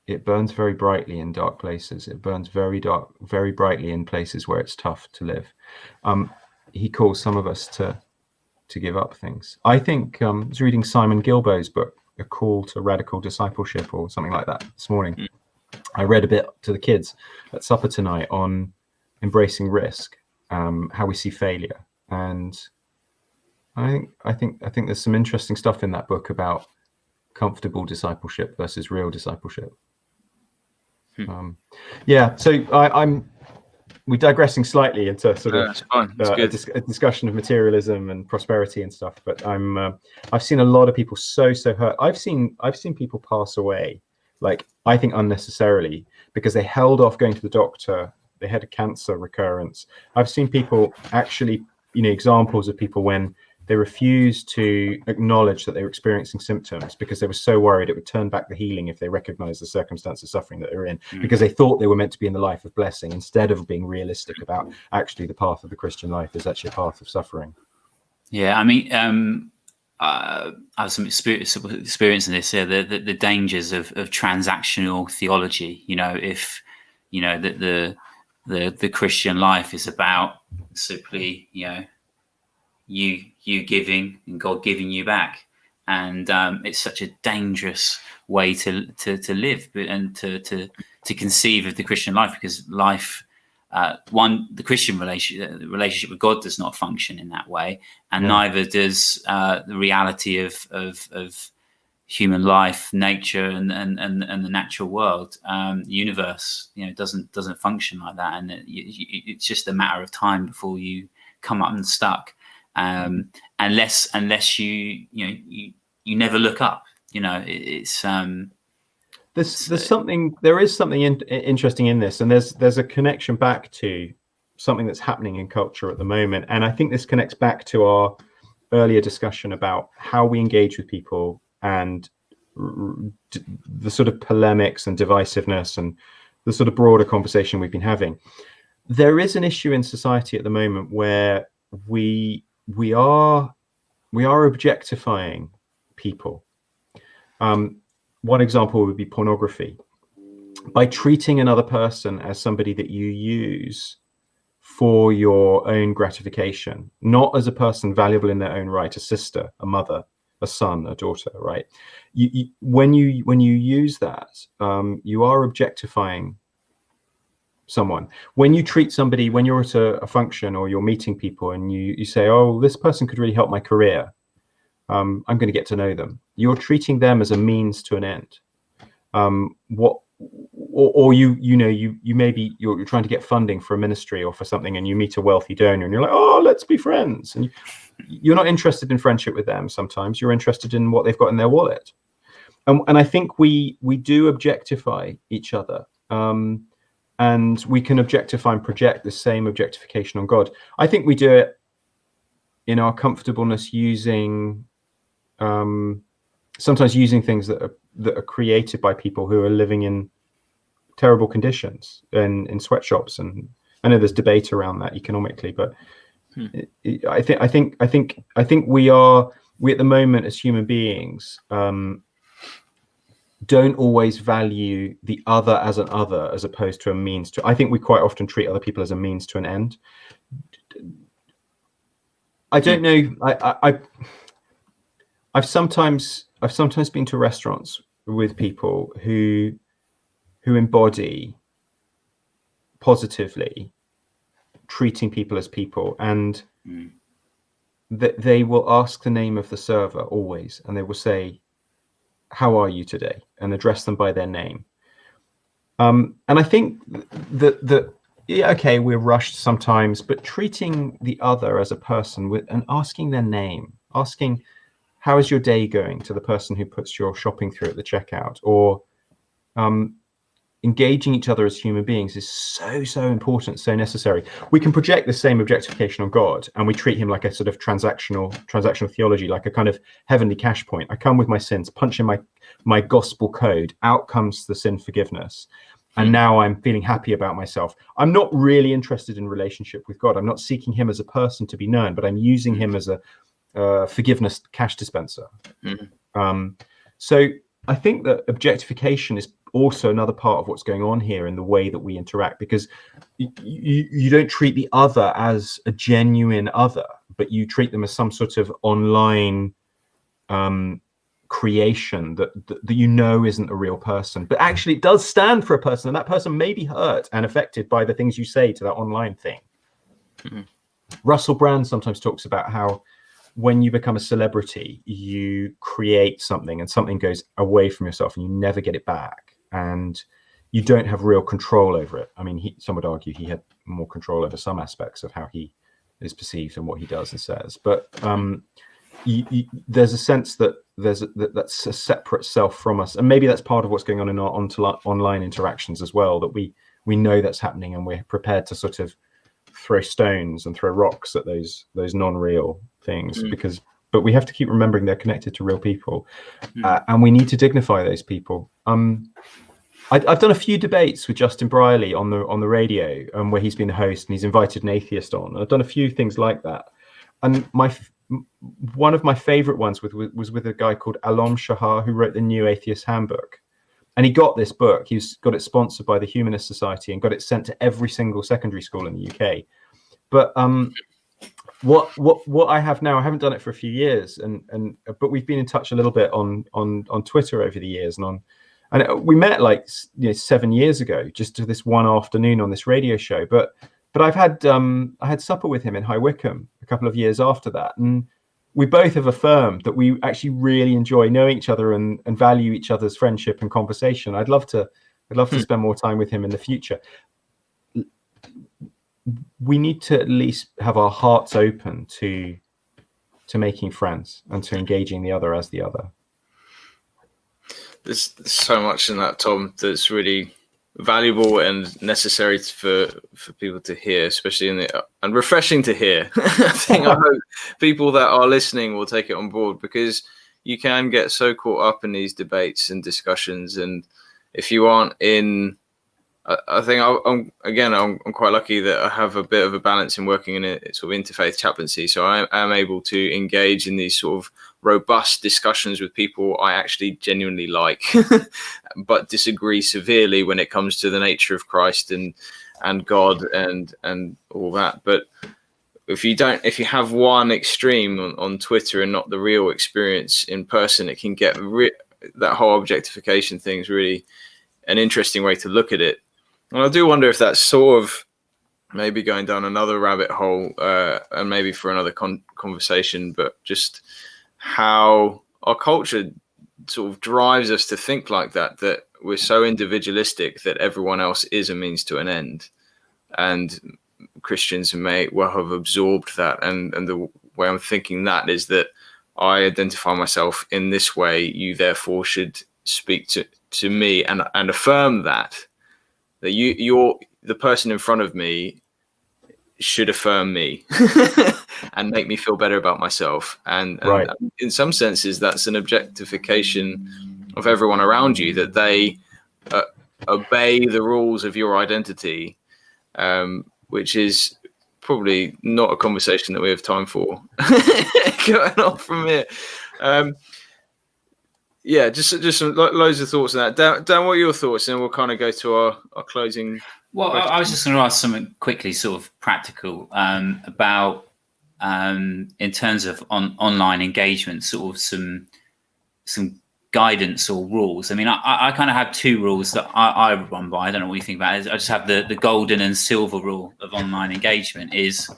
it burns very brightly in dark places. It burns very brightly in places where it's tough to live. He calls some of us to give up things. I think I was reading Simon Gilbo's book, A Call to Radical Discipleship, or something like that, this morning. I read a bit to the kids at supper tonight on embracing risk, how we see failure, and I think there's some interesting stuff in that book about comfortable discipleship versus real discipleship. So we're digressing slightly into sort of a discussion of materialism and prosperity and stuff, but I've seen a lot of people so hurt. I've seen people pass away, like, I think unnecessarily, because they held off going to the doctor. They had a cancer recurrence. I've seen people actually, examples of people when they refused to acknowledge that they were experiencing symptoms because they were so worried it would turn back the healing if they recognized the circumstance of suffering that they were in, because they thought they were meant to be in the life of blessing, instead of being realistic about actually the path of the Christian life is actually a path of suffering. Yeah, I mean, I have some experience in this. The dangers of transactional theology. If that the Christian life is about simply you giving and God giving you back, and it's such a dangerous way to live and to conceive of the Christian life, because life, the Christian relationship with God does not function in that way, and neither does the reality of human life, nature, and the natural world, universe. Doesn't function like that, and it's just a matter of time before you come up unstuck. Unless you never look up, it's there is something interesting in this, and there's a connection back to something that's happening in culture at the moment, and I think this connects back to our earlier discussion about how we engage with people and the sort of polemics and divisiveness and the sort of broader conversation we've been having. There is an issue in society at the moment where we are objectifying people. One example would be pornography. By treating another person as somebody that you use for your own gratification, not as a person valuable in their own right, a sister, a mother, a son, a daughter, right? When you use that, you are objectifying someone. When you treat somebody, when you're at a function or you're meeting people and you say, oh, this person could really help my career, I'm going to get to know them. You're treating them as a means to an end. You're trying to get funding for a ministry or for something, and you meet a wealthy donor and you're like, oh, let's be friends. And you're not interested in friendship with them. Sometimes you're interested in what they've got in their wallet. And I think we do objectify each other. And we can objectify and project the same objectification on God. I think we do it in our comfortableness, sometimes using things that are created by people who are living in terrible conditions in sweatshops. And I know there's debate around that economically, but I think we at the moment as human beings don't always value the other as an other as opposed to a means to. I think we quite often treat other people as a means to an end. I don't know. I've sometimes been to restaurants with people who embody positively treating people as people, and that they will ask the name of the server always, and they will say, how are you today, and address them by their name. And I think that okay, we're rushed sometimes, but treating the other as a person and asking their name, asking, how is your day going, to the person who puts your shopping through at the checkout, or engaging each other as human beings is so important, so necessary. We can project the same objectification on God, and we treat him like a sort of transactional theology, like a kind of heavenly cash point. I come with my sins, punch in my gospel code, out comes the sin forgiveness, and now I'm feeling happy about myself. I'm not really interested in relationship with God. I'm not seeking him as a person to be known, but I'm using him as forgiveness cash dispenser. So I think that objectification is also another part of what's going on here in the way that we interact, because you don't treat the other as a genuine other, but you treat them as some sort of online creation that you know isn't a real person, but actually it does stand for a person, and that person may be hurt and affected by the things you say to that online thing. Russell Brand sometimes talks about how when you become a celebrity, you create something and something goes away from yourself and you never get it back, and you don't have real control over it. I mean, some would argue he had more control over some aspects of how he is perceived and what he does and says, but there's a sense that that's a separate self from us, and maybe that's part of what's going on in our online interactions as well, that we know that's happening, and we're prepared to sort of throw stones and throw rocks at those non-real things, but we have to keep remembering they're connected to real people, and we need to dignify those people. I've done a few debates with Justin Brierley on the radio, where he's been a host and he's invited an atheist on. I've done a few things like that, and one of my favorite ones was with a guy called Alom Shahar, who wrote the New Atheist Handbook. And he got this book. He's got it sponsored by the Humanist Society and got it sent to every single secondary school in the UK. But what I have now, I haven't done it for a few years, but we've been in touch a little bit on Twitter over the years, and we met 7 years ago, just to this one afternoon on this radio show. But I had supper with him in High Wycombe a couple of years after that, and we both have affirmed that we actually really enjoy knowing each other and value each other's friendship and conversation. I'd love to spend more time with him in the future. We need to at least have our hearts open to making friends and to engaging the other as the other. There's so much in that, Tom, that's really valuable and necessary for people to hear, especially and refreshing to hear. I hope people that are listening will take it on board, because you can get so caught up in these debates and discussions, and if you aren't in, I think I'm quite lucky that I have a bit of a balance in working in a sort of interfaith chaplaincy, so I am able to engage in these sort of robust discussions with people I actually genuinely like, but disagree severely when it comes to the nature of Christ and God and all that. But if you have one extreme on Twitter and not the real experience in person, it can get that whole objectification thing is really an interesting way to look at it. And I do wonder if that's sort of maybe going down another rabbit hole, and maybe for another conversation, but just how our culture sort of drives us to think like that we're so individualistic that everyone else is a means to an end. And Christians may well have absorbed that. And the way I'm thinking that is that I identify myself in this way, you therefore should speak to me and affirm that you're the person in front of me should affirm me and make me feel better about myself. And right. In some senses, that's an objectification of everyone around you, that they obey the rules of your identity, which is probably not a conversation that we have time for. Going on from here. Yeah, just some loads of thoughts on that. Dan, what are your thoughts? And we'll kind of go to our closing. Well, I was just going to ask something quickly, sort of practical, about in terms of online engagement, sort of some guidance or rules. I mean, I kind of have two rules that I run by. I don't know what you think about it. I just have the golden and silver rule of online engagement is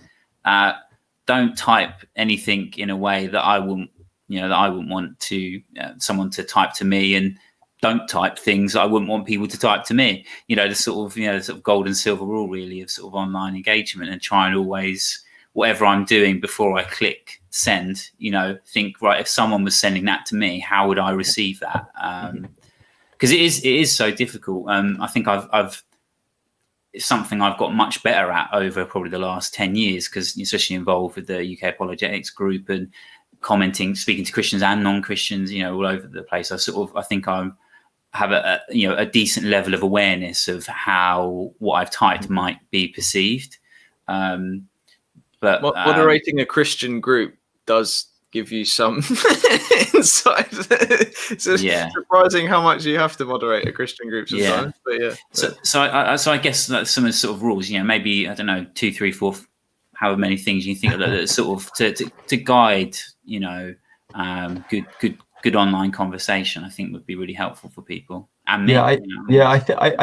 don't type anything in a way that I wouldn't want to someone to type to me, and don't type things I wouldn't want people to type to me. The sort of gold and silver rule really of sort of online engagement, and try and always, whatever I'm doing before I click send, think, right, if someone was sending that to me, how would I receive that? Because it is so difficult. I think it's something I've got much better at over probably the last 10 years, because especially involved with the UK Apologetics group and commenting, speaking to Christians and non-Christians, all over the place. I think I have a decent level of awareness of how what I've typed might be perceived. But moderating a Christian group does give you some insight. It's surprising how much you have to moderate a Christian group sometimes. But So I guess that some of the sort of rules, maybe I don't know, 2, 3, 4, however many things you think of that sort of to guide, good online conversation, I think would be really helpful for people. And me, I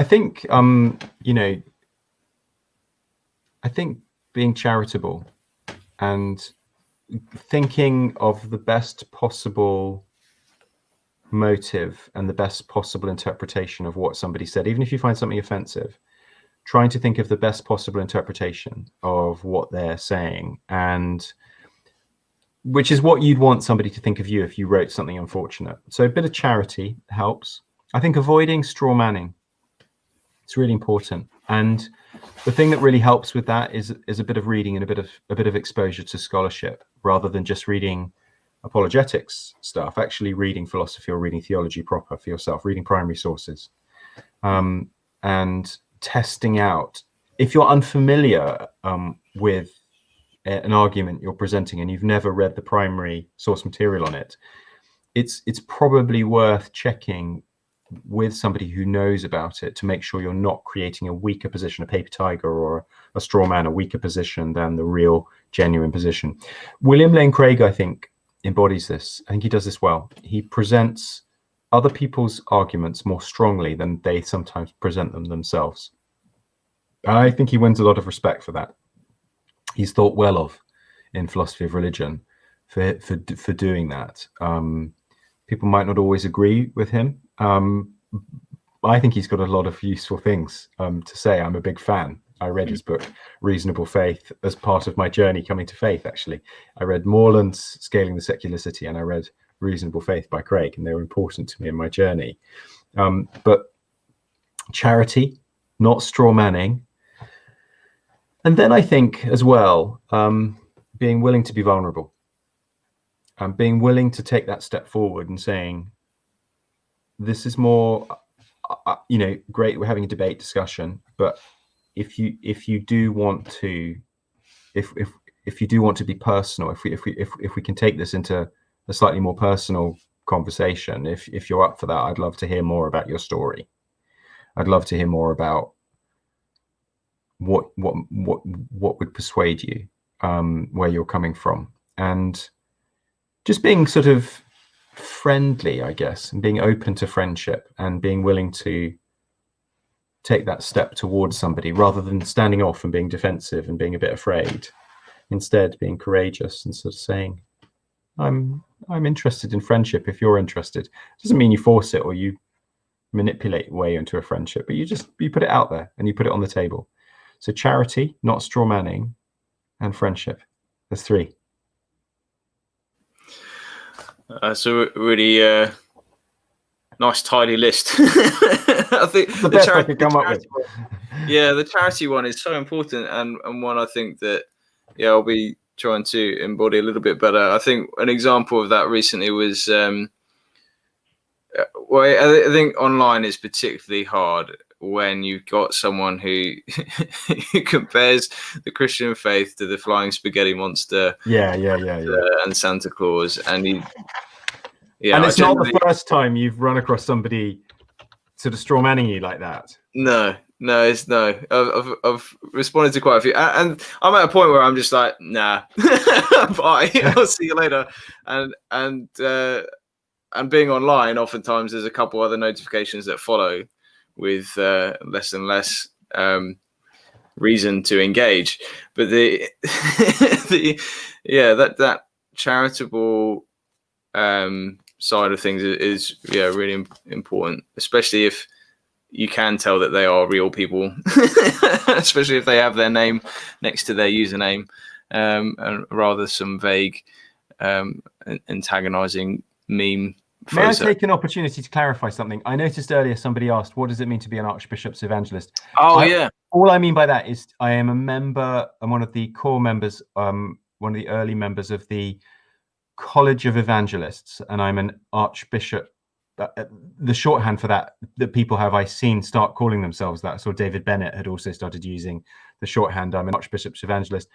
think I think being charitable and thinking of the best possible motive and the best possible interpretation of what somebody said, even if you find something offensive, trying to think of the best possible interpretation of what they're saying, and which is what you'd want somebody to think of you if you wrote something unfortunate. So a bit of charity helps. I think avoiding straw manning, it's really important. And the thing that really helps with that is a bit of reading and a bit of exposure to scholarship, rather than just reading apologetics stuff, actually reading philosophy or reading theology proper for yourself, reading primary sources, and testing out. If you're unfamiliar with an argument you're presenting and you've never read the primary source material on it, it's probably worth checking with somebody who knows about it to make sure you're not creating a weaker position, a paper tiger or a straw man, a weaker position than the real genuine position. William Lane Craig, I think, embodies this. I think he does this well. He presents other people's arguments more strongly than they sometimes present them themselves. I think he wins a lot of respect for that. He's thought well of in philosophy of religion for doing that. People might not always agree with him. I think he's got a lot of useful things to say. I'm a big fan. I read his book, Reasonable Faith, as part of my journey coming to faith, actually. I read Moreland's Scaling the Secular City, and I read Reasonable Faith by Craig, and they were important to me in my journey. But charity, not straw manning. And then I think as well, being willing to be vulnerable, and being willing to take that step forward and saying, this is more, great, we're having a debate discussion, but if you do want to, if you do want to be personal, if we can take this into a slightly more personal conversation, if you're up for that, I'd love to hear more about your story. I'd love to hear more about what would persuade you, where you're coming from, and just being sort of friendly, I guess, and being open to friendship and being willing to take that step towards somebody rather than standing off and being defensive and being a bit afraid. Instead, being courageous and sort of saying, I'm interested in friendship if you're interested. It doesn't mean you force it or you manipulate your way into a friendship, but you put it out there and you put it on the table. So charity, not straw manning, and friendship. There's 3. That's a really nice, tidy list. I think the best I could come up with. The charity one is so important, and one I think that I'll be trying to embody a little bit better. I think an example of that recently was, I think online is particularly hard when you've got someone who compares the Christian faith to the flying spaghetti monster, and Santa Claus, and and it's not the first time you've run across somebody sort of straw manning you like that. No. I've responded to quite a few, and I'm at a point where I'm just like, nah, bye, I'll see you later, and being online, oftentimes there's a couple other notifications that follow with less and less reason to engage. But that charitable side of things is really important, especially if you can tell that they are real people, especially if they have their name next to their username, and rather some vague antagonizing meme. May I take an opportunity to clarify something? I noticed earlier somebody asked, what does it mean to be an Archbishop's evangelist? All I mean by that is I am a member, I'm one of the core members, one of the early members of the College of Evangelists, and I'm an Archbishop. The shorthand for that people have, I've seen, start calling themselves that. So David Bennett had also started using the shorthand, I'm an Archbishop's evangelist.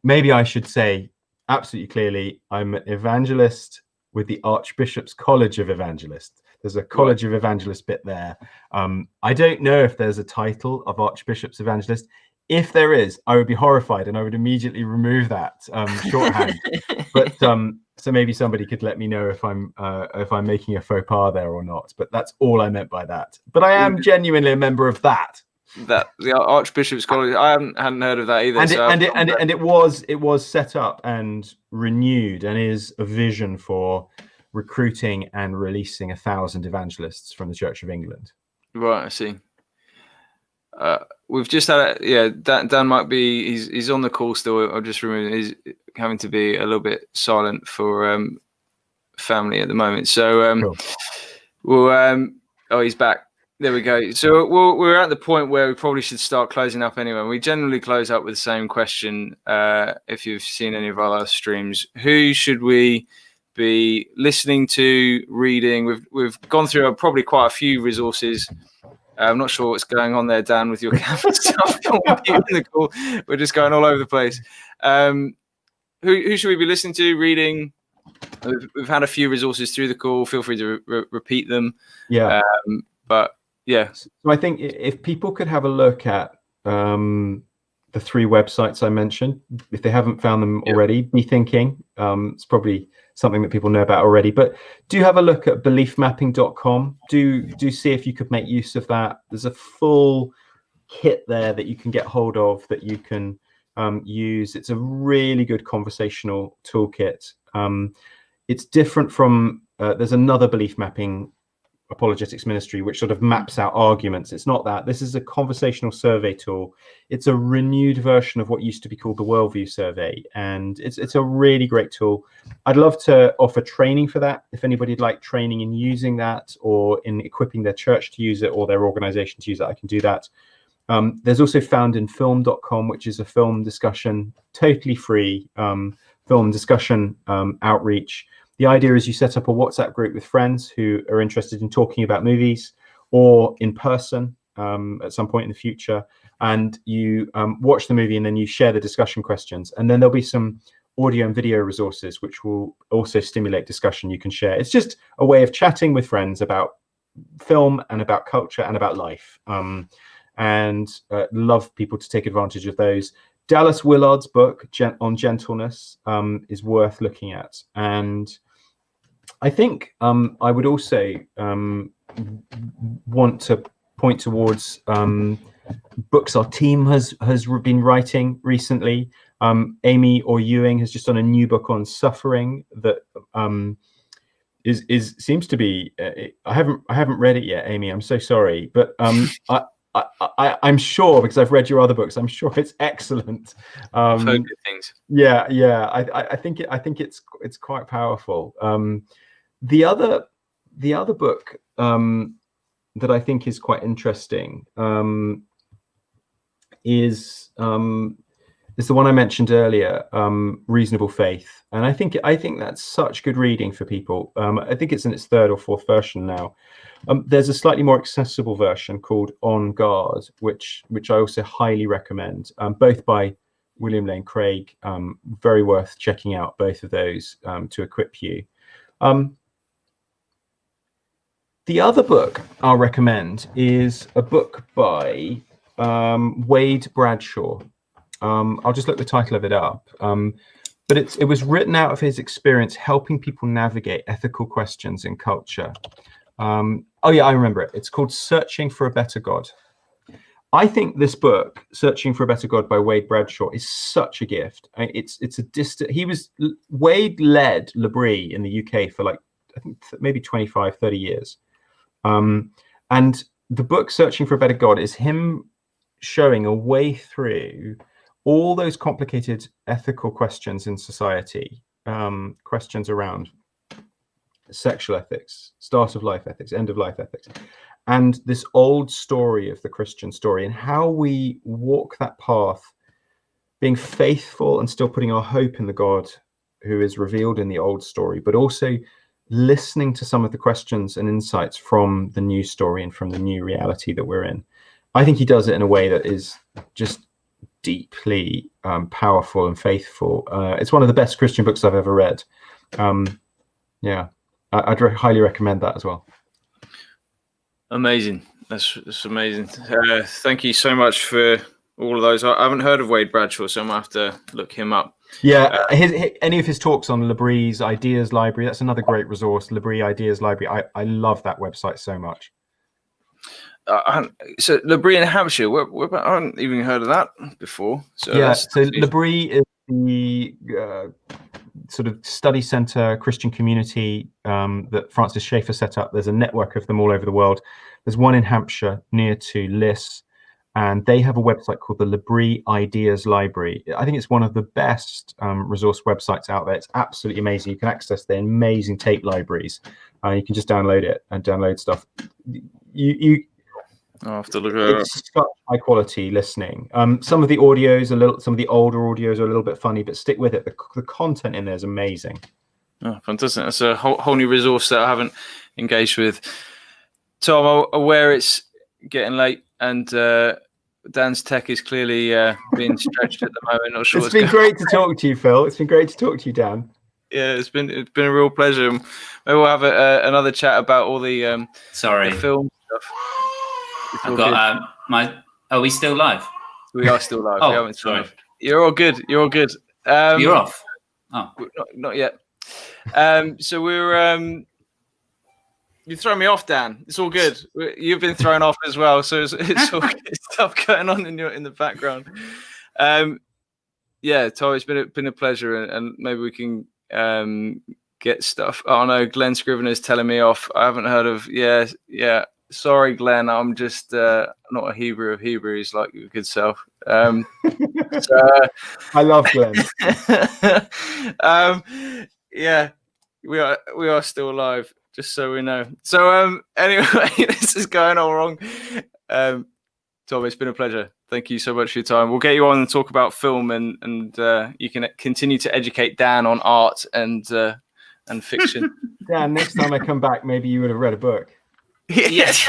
Maybe I should say absolutely clearly, I'm an evangelist with the Archbishop's College of Evangelists. There's a College of Evangelists bit there. I don't know if there's a title of Archbishop's Evangelist. If there is, I would be horrified and I would immediately remove that shorthand. But so maybe somebody could let me know if I'm making a faux pas there or not. But that's all I meant by that. But I am genuinely a member of that. That the Archbishop's College. I hadn't heard of that either. And it was set up and renewed, and is a vision for recruiting and releasing 1,000 evangelists from the Church of England. Right, I see. We've just had Dan might be he's on the call still. I'll just remove. He's having to be a little bit silent for family at the moment. So he's back. There we go. So we're at the point where we probably should start closing up anyway. We generally close up with the same question. If you've seen any of our other streams, who should we be listening to, reading? We've gone through probably quite a few resources. I'm not sure what's going on there, Dan, with your camera stuff. We're just going all over the place. Who should we be listening to, reading? We've had a few resources through the call. Feel free to repeat them. Yeah. But yeah. So I think if people could have a look at the 3 websites I mentioned, if they haven't found them already, be thinking. It's probably something that people know about already, but do have a look at beliefmapping.com. Do see if you could make use of that. There's a full kit there that you can get hold of that you can use. It's a really good conversational toolkit. It's different from there's another belief mapping apologetics ministry which sort of maps out arguments. It's not that. This is a conversational survey tool. It's a renewed version of what used to be called the Worldview Survey, and it's a really great tool. I'd love to offer training for that. If anybody'd like training in using that, or in equipping their church to use it, or their organization to use it, I can do that. There's also foundinfilm.com, which is a film discussion, totally free film discussion outreach. The idea is you set up a WhatsApp group with friends who are interested in talking about movies, or in person at some point in the future, and you watch the movie and then you share the discussion questions, and then there'll be some audio and video resources which will also stimulate discussion you can share. It's just a way of chatting with friends about film and about culture and about life, and love people to take advantage of those. Dallas Willard's book on gentleness is worth looking at, and I think I would also want to point towards books our team has been writing recently. Amy or Ewing has just done a new book on suffering that seems to be. I haven't read it yet, Amy. I'm so sorry, but I'm sure, because I've read your other books, I'm sure it's excellent. I've heard good things. Yeah. I think it's quite powerful. The other book that I think is quite interesting is the one I mentioned earlier, Reasonable Faith, and I think that's such good reading for people. I think it's in its 3rd or 4th version now. There's a slightly more accessible version called On Guard, which I also highly recommend, both by William Lane Craig. Very worth checking out both of those to equip you. The other book I'll recommend is a book by Wade Bradshaw. I'll just look the title of it up. But it was written out of his experience helping people navigate ethical questions in culture. Oh yeah, I remember it. It's called Searching for a Better God. I think this book, Searching for a Better God by Wade Bradshaw, is such a gift. Wade led L'Abri in the UK for I think maybe 25, 30 years. And the book Searching for a Better God is him showing a way through all those complicated ethical questions in society, questions around sexual ethics, start of life ethics, end of life ethics, and this old story of the Christian story, and how we walk that path, being faithful and still putting our hope in the God who is revealed in the old story, but also listening to some of the questions and insights from the new story and from the new reality that we're in. I think he does it in a way that is just deeply powerful and faithful. It's one of the best Christian books I've ever read. Yeah, I'd highly recommend that as well. Amazing. That's amazing. Thank you so much for all of those. I haven't heard of Wade Bradshaw, so I'm gonna have to look him up. Yeah, any of his talks on Labree's Ideas Library, that's another great resource. Labree Ideas Library. I love that website so much. So Labree in Hampshire, I haven't even heard of that before. So yeah, so Labree is the sort of study center Christian community that Francis Schaeffer set up. There's a network of them all over the world. There's one in Hampshire near to Liss, and they have a website called the Labree Ideas Library. I think it's one of the best resource websites out there. It's absolutely amazing. You can access their amazing tape libraries. You can just download it and download stuff. I'll have to look at it. It's such high quality listening. Some of the audios some of the older audios are a little bit funny, but stick with it. The content in there is amazing. Oh, fantastic. That's a whole new resource that I haven't engaged with. Tom, I'm aware it's getting late, and Dan's tech is clearly being stretched at the moment. Not sure it's been great to talk to you, Phil. It's been great to talk to you, Dan. Yeah, it's been a real pleasure. Maybe we'll have another chat about all the the film stuff. I've got are we still live? We are still live. Oh, sorry. You're all good. You're off. Oh, not yet. So we're you throw me off, Dan. It's all good. You've been thrown off as well, so it's all good stuff going on in the background. Yeah, Tom, it's been a pleasure, and maybe we can get stuff. Oh no, Glenn Scrivener's telling me off. I haven't heard of. Yeah. Sorry, Glenn. I'm just not a Hebrew of Hebrews like your good self. I love Glenn. Yeah, we are still alive, just so we know. So anyway, this is going all wrong. Tom, it's been a pleasure. Thank you so much for your time. We'll get you on and talk about film, and you can continue to educate Dan on art and fiction. Dan, next time I come back, maybe you would have read a book. Yes.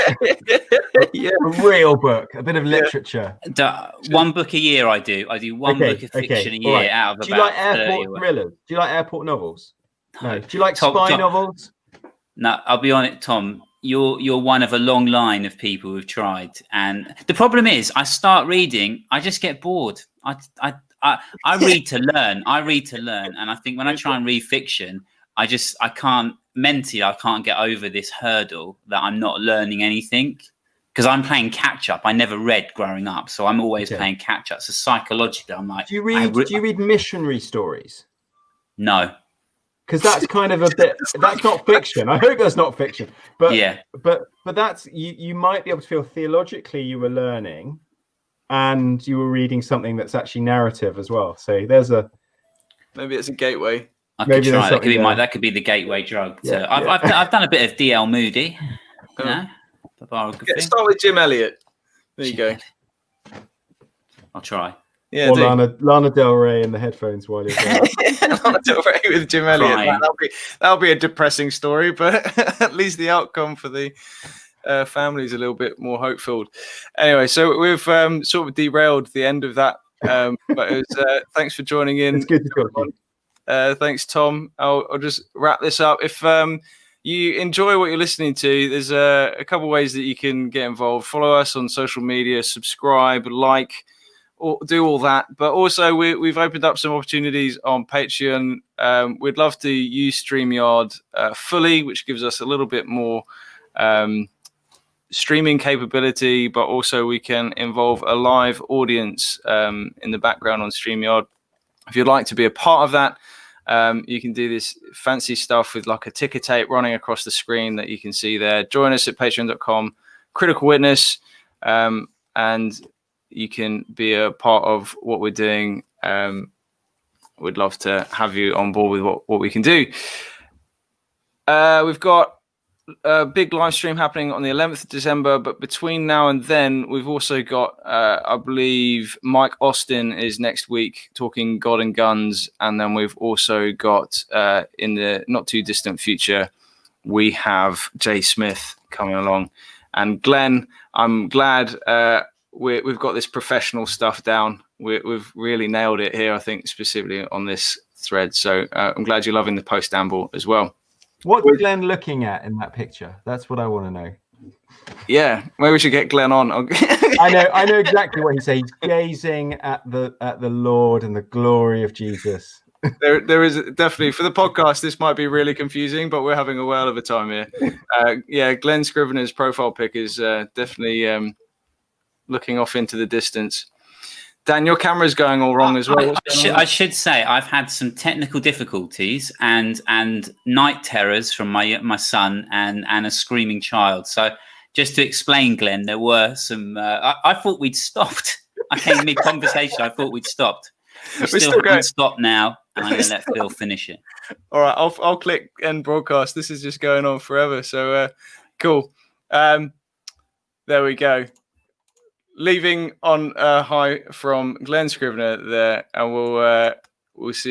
Yeah. A real book, a bit of literature. One book a year I do one book of fiction a year out of about. Do you like airport thrillers? Do you like airport novels? No. Do you like spy novels? No, I'll be honest, Tom. You're one of a long line of people who've tried, and the problem is, I start reading, I just get bored. I read to learn. And I think when I try and read fiction, I can't mentally. I can't get over this hurdle that I'm not learning anything because I'm playing catch up. I never read growing up, so I'm always playing catch up. So psychologically, I'm like, do you read missionary stories? No. Because that's kind of a bit. That's not fiction. I hope that's not fiction. But yeah. But that's you might be able to feel theologically you were learning, and you were reading something that's actually narrative as well. So maybe it's a gateway. I could try. That could be the gateway drug. I've done a bit of D.L. Moody. You know, start with Jim Elliott. There you go. I'll try. Yeah, or Lana Del Rey in the headphones while you're there. Lana Del Rey with Jim Elliott. That'll be a depressing story, but at least the outcome for the family is a little bit more hope-filled. Anyway, so we've sort of derailed the end of that. But it was, thanks for joining in. It's good to talk to you. Thanks, Tom. I'll just wrap this up. If you enjoy what you're listening to, there's a couple of ways that you can get involved. Follow us on social media, subscribe, like, or do all that. But also, we've opened up some opportunities on Patreon. We'd love to use StreamYard fully, which gives us a little bit more streaming capability, but also we can involve a live audience in the background on StreamYard. If you'd like to be a part of that, you can do this fancy stuff with like a ticker tape running across the screen that you can see there. Join us at patreon.com, Critical Witness, and you can be a part of what we're doing. We'd love to have you on board with what we can do. We've got a big live stream happening on the 11th of December, but between now and then, we've also got, I believe, Mike Austin is next week talking God and Guns. And then we've also got, in the not too distant future, we have Jay Smith coming along. And Glenn, I'm glad we've got this professional stuff down. We've really nailed it here, I think, specifically on this thread. So I'm glad you're loving the post-amble as well. What's Glenn looking at in that picture? That's what I want to know. Yeah, maybe we should get Glenn on. I know exactly what he's saying. He's gazing at the Lord and the glory of Jesus. There is definitely, for the podcast, this might be really confusing, but we're having a whale of a time here. Glenn Scrivener's profile pic is definitely looking off into the distance. Dan, your camera's going all wrong as well. I should say I've had some technical difficulties and night terrors from my son and a screaming child. So just to explain, Glenn, there were some. I thought we'd stopped. I came mid-conversation. I thought we'd stopped. We still haven't stopped now, and I'm going to let Phil finish it. All right, I'll click end broadcast. This is just going on forever. So cool. There we go. Leaving on a high from Glenn Scrivener there, and we'll see.